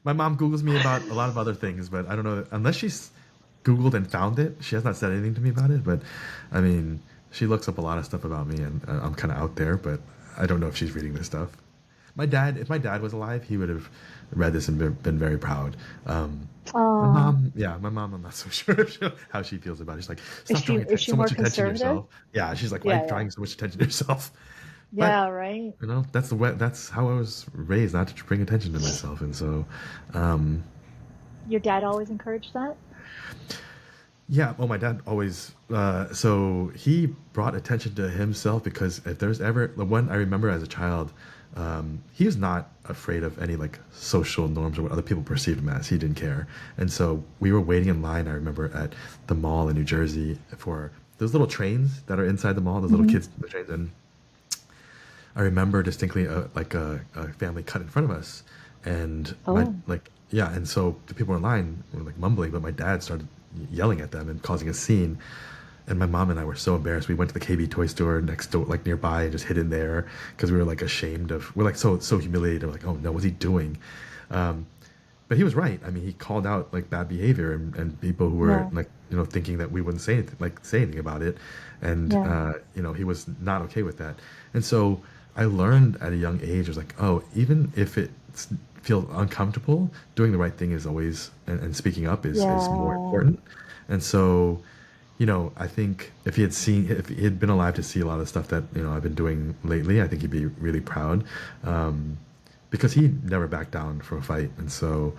My mom Googles me about a lot of other things, but I don't know unless she's Googled and found it. She has not said anything to me about it, but I mean, she looks up a lot of stuff about me, and I'm kind of out there, but I don't know if she's reading this stuff. If my dad was alive, he would have read this and been very proud. My Oh, mom, yeah, my mom, I'm not so sure how she feels about it. She's like, is stop drawing is she so more much attention to conservative? yourself. Yeah, she's like, why are Yeah, you yeah. drawing so much attention to yourself? But Yeah, right? that's the way, that's how I was raised, not to bring attention to myself, and so, um, Your dad always encouraged that? yeah. Well, my dad always, so he brought attention to himself because if there's ever the one I remember as a child, he was not afraid of any like social norms or what other people perceived him as. He didn't care, and so we were waiting in line. I remember at the mall in New Jersey for those little trains that are inside the mall, those little Hmm. kids trains, and I remember distinctly a family cut in front of us, and my Oh, like yeah, and so the people in line were like mumbling, but my dad started yelling at them and causing a scene, and my mom and I were so embarrassed. We went to the KB toy store next door, like nearby, and just hid in there because we were like ashamed of. We're like so humiliated. We're like, oh no, what's he doing? Um, but he was right. I mean, he called out like bad behavior and people who were yeah, like thinking that we wouldn't say anything about it, and yeah, he was not okay with that. And so I learned at a young age, I was like, oh, even if it feels uncomfortable, doing the right thing is always and speaking up is more yeah. important. And so, I think if he had been alive to see a lot of the stuff that I've been doing lately, I think he'd be really proud. Um, because he never backed down from a fight. And so,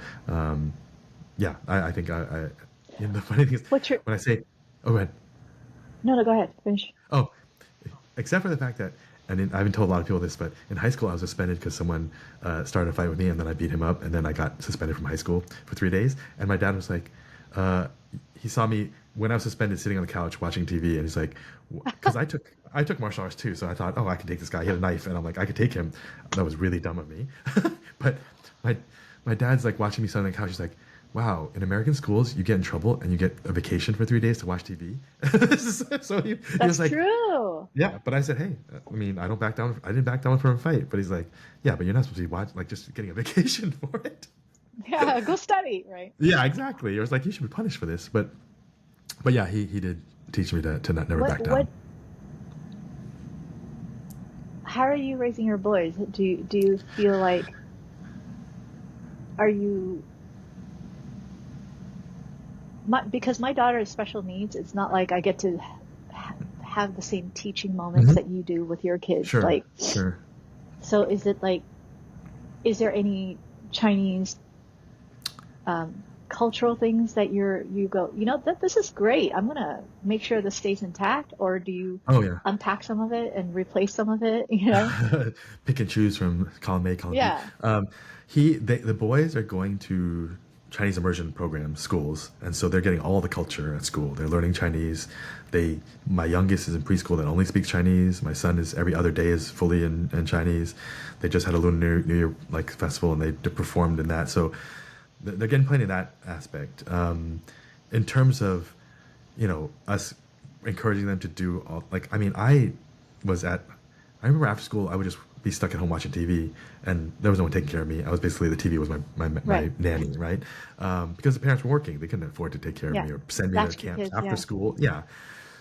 yeah, I think the funny thing is What's your, when I say, oh, go ahead. no, no, go ahead, finish. Oh, except for the fact that, and I haven't told a lot of people this, but in high school I was suspended because someone started a fight with me, and then I beat him up, and then I got suspended from high school for 3 days. And my dad was like, uh, he saw me when I was suspended sitting on the couch watching TV, and he's like, because I took martial arts too, so I thought, oh, I could take this guy. He had a knife, and I'm like, I could take him. That was really dumb of me, but my my dad's like watching me sit on the couch. He's like, wow, in American schools, you get in trouble and you get a vacation for 3 days to watch TV. So he was That's like, true. yeah, but I said, hey, I mean, I don't back down. I didn't back down from a fight. But he's like, yeah, but you're not supposed to be like just getting a vacation for it. Yeah, go study, right? Yeah, exactly. I was like, you should be punished for this. But yeah, he did teach me to not never back down. What, how are you raising your boys? Do you feel like, are you, because my daughter has special needs, it's not like I get to have the same teaching moments that you do with your kids. Sure. Like, Sure. so is it like, is there any Chinese cultural things that you go, this is great, I'm gonna make sure this stays intact, or do you Oh yeah. unpack some of it and replace some of it? Pick and choose from column A, column B. Yeah. The boys are going to Chinese immersion program schools, and so they're getting all the culture at school. They're learning Chinese. My youngest is in preschool that only speaks Chinese. My son is every other day is fully in Chinese. They just had a Lunar New Year like festival, and they performed in that. So they're getting plenty of that aspect. In terms of, us encouraging them to do all, like, I mean, I remember after school, I would just be stuck at home watching TV, and there was no one taking care of me. I was basically, the TV was my nanny, right? Because the parents were working. They couldn't afford to take care of me or send me to camps after school. Yeah.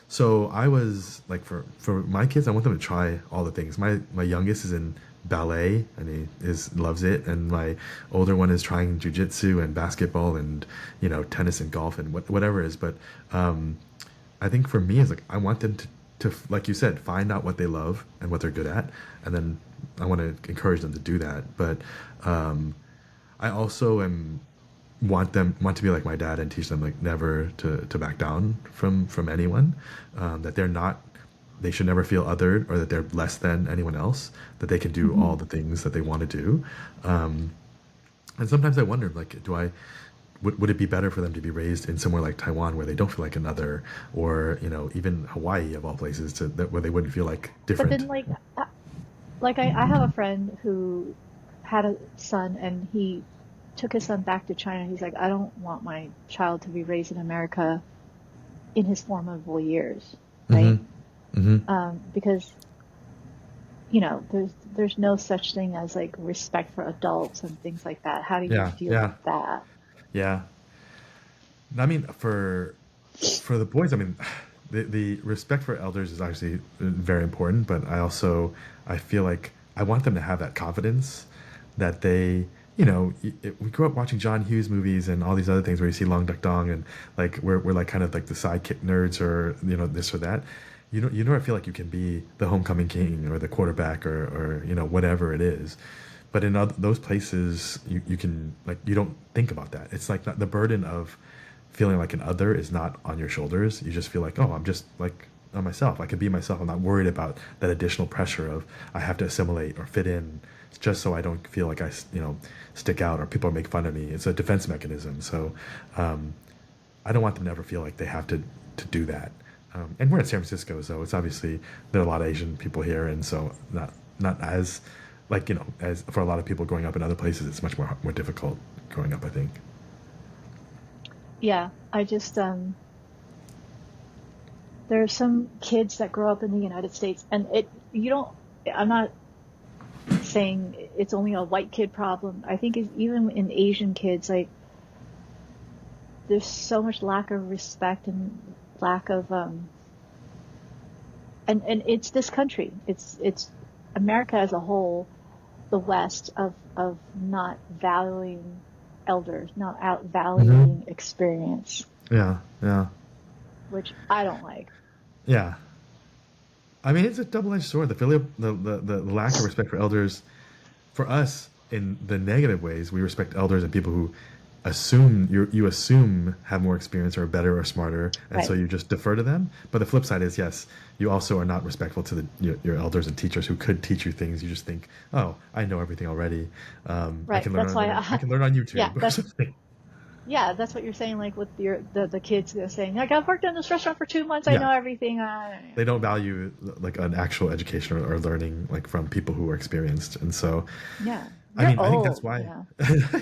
So I was like, for my kids, I want them to try all the things. My youngest is in ballet, and he loves it, and my older one is trying jujitsu and basketball and tennis and golf and whatever it is. But I think for me, it's like, I want them to, like you said, find out what they love and what they're good at, and then I want to encourage them to do that. But I also want to be like my dad and teach them like never to back down from anyone, that they should never feel othered, or that they're less than anyone else, that they can do all the things that they want to do. And sometimes I wonder, like, would it be better for them to be raised in somewhere like Taiwan, where they don't feel like another, or even Hawaii of all places, where they wouldn't feel like different? But then, like I have a friend who had a son, and he took his son back to China. He's like, I don't want my child to be raised in America in his formative years, right? Because there's no such thing as like respect for adults and things like that. How do you deal with that? Yeah. I mean, for the boys, I mean, the respect for elders is actually very important, but I feel like I want them to have that confidence that they, we grew up watching John Hughes movies and all these other things where you see Long Duck Dong, and like we're like kind of like the sidekick nerds, or this or that. I feel like you can be the homecoming king or the quarterback, or whatever it is. But in those places, you can, like, you don't think about that. It's like the burden of feeling like an other is not on your shoulders. You just feel like, oh, I'm just like on myself. I can be myself. I'm not worried about that additional pressure of I have to assimilate or fit in, just so I don't feel like I stick out or people make fun of me. It's a defense mechanism. So I don't want them to ever feel like they have to do that. And we're in San Francisco, so it's obviously there are a lot of Asian people here, and so not as, like, as for a lot of people growing up in other places, it's much more difficult growing up, I think. Yeah, I just there are some kids that grow up in the United States, and I'm not saying it's only a white kid problem. I think even in Asian kids, like, there's so much lack of respect and lack of and it's this country, it's America as a whole, the West, of not valuing elders, not valuing experience. Yeah, Which I don't like. Yeah, I mean, it's a double-edged sword. The lack of respect for elders, for us, in the negative ways, we respect elders and people who you assume have more experience or are better or smarter, and so you just defer to them. But the flip side is, yes, you also are not respectful to your elders and teachers who could teach you things. You just think, oh, I know everything already. I can learn. I can learn on YouTube. Yeah, that's what you're saying. Like with the kids, they're saying, like, I've worked in this restaurant for 2 months. I know everything. They don't value like an actual education or learning, like, from people who are experienced, and so I think that's why. Yeah.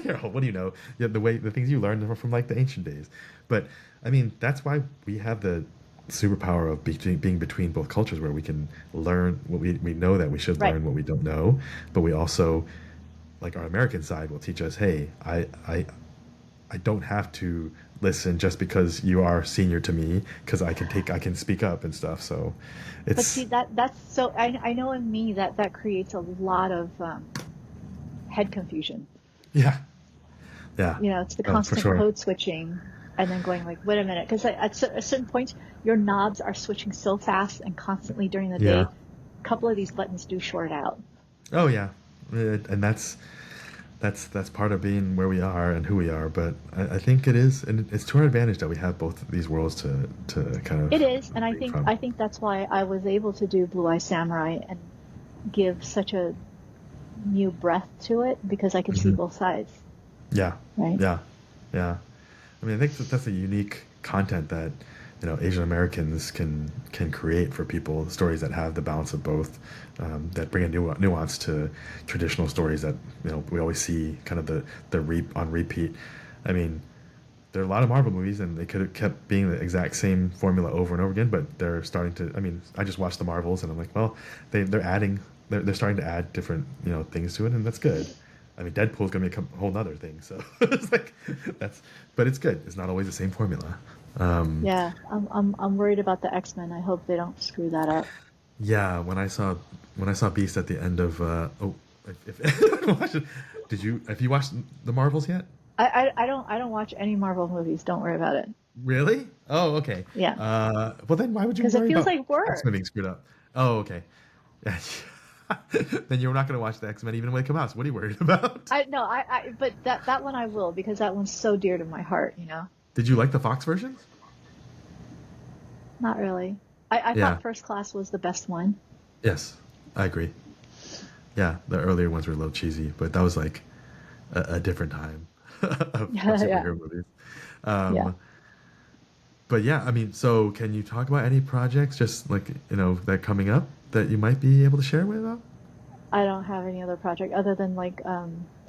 You're old. What do you know? Yeah, the things you learned are from like the ancient days. But I mean, that's why we have the superpower of being between both cultures, where we can learn what we know that we should learn, what we don't know, but we also, like, our American side will teach us, hey, I don't have to listen just because you are senior to me, because I can speak up and stuff. So it's. But see, that's so I know in me that creates a lot of head confusion. Yeah. It's the constant code switching. and then going like, wait a minute, because at a certain point, your knobs are switching so fast and constantly during the day. A couple of these buttons do short out. Oh yeah, and that's part of being where we are and who we are. But I think it is, and it's to our advantage that we have both of these worlds to kind of. It is, and from. I think that's why I was able to do Blue Eye Samurai and give such a new breath to it, because I could see both sides. Yeah. Right. Yeah. Yeah. I mean, I think that's a unique content that Asian Americans can create for people. Stories that have the balance of both, that bring a new nuance to traditional stories that we always see kind of the on repeat. I mean, there are a lot of Marvel movies, and they could have kept being the exact same formula over and over again, but they're starting to. I mean, I just watched the Marvels, and I'm like, well, they're adding. They're starting to add different things to it, and that's good. I mean, Deadpool's gonna be a whole nother thing, so it's like but it's good. It's not always the same formula. Yeah, I'm worried about the X-Men. I hope they don't screw that up. Yeah, when I saw Beast at the end of have you watched the Marvels yet? I don't watch any Marvel movies. Don't worry about it. Really? Oh, okay. Yeah. Well, then why would you worry Because it feels about like work. X-Men being screwed up? Oh, okay. Yeah. Then you're not going to watch the X-Men even when they come out. So what are you worried about? But that one I will, because that one's so dear to my heart. Did you like the Fox versions? Not really. I thought First Class was the best one. Yes, I agree. Yeah, the earlier ones were a little cheesy, but that was like a different time of superhero movies. But yeah, I mean, so can you talk about any projects just like, that are coming up that you might be able to share with us? I don't have any other project other than like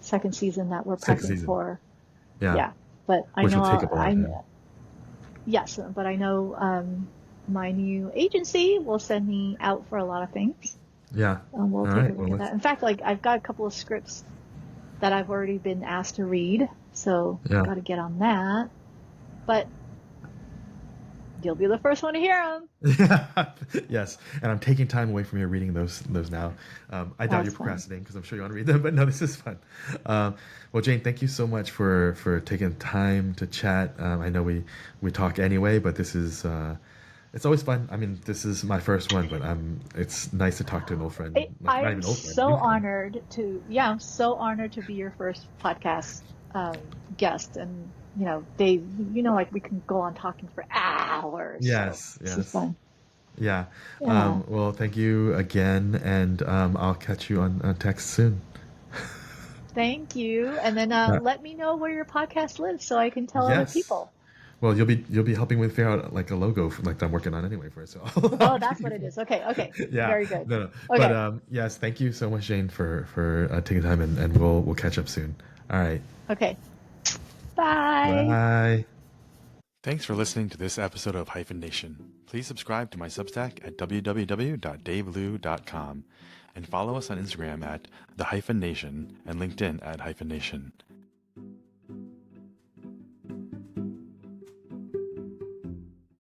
second season that we're prepping for. Yeah. But Which will take up a lot of time. Yes, but I know my new agency will send me out for a lot of things. Yeah. We'll take a look at that. In fact, like I've got a couple of scripts that I've already been asked to read, so I've got to get on that. But you'll be the first one to hear them. Yeah. Yes, and I'm taking time away from you reading those now. I doubt you're procrastinating because I'm sure you want to read them, but no, this is fun. Well, Jane, thank you so much for taking time to chat. I know we talk anyway, but this is it's always fun. I mean, this is my first one, but it's nice to talk to an old friend. I'm so honored to be your first podcast guest, and Dave, like we can go on talking for hours. Yes, so this is fun. Yeah. Well, thank you again, and I'll catch you on text soon. Thank you, and then let me know where your podcast lives so I can tell other people. Well, you'll be helping me figure out like a logo like I'm working on anyway for it. So. Oh, that's what it is. Okay. Yeah. Very good. No. Okay. But yes, thank you so much, Jane, for taking time, and we'll catch up soon. All right. Okay. Bye. Bye. Thanks for listening to this episode of Hyphen Nation. Please subscribe to my Substack at www.davelou.com and follow us on Instagram at the Hyphen Nation and LinkedIn at Hyphen Nation.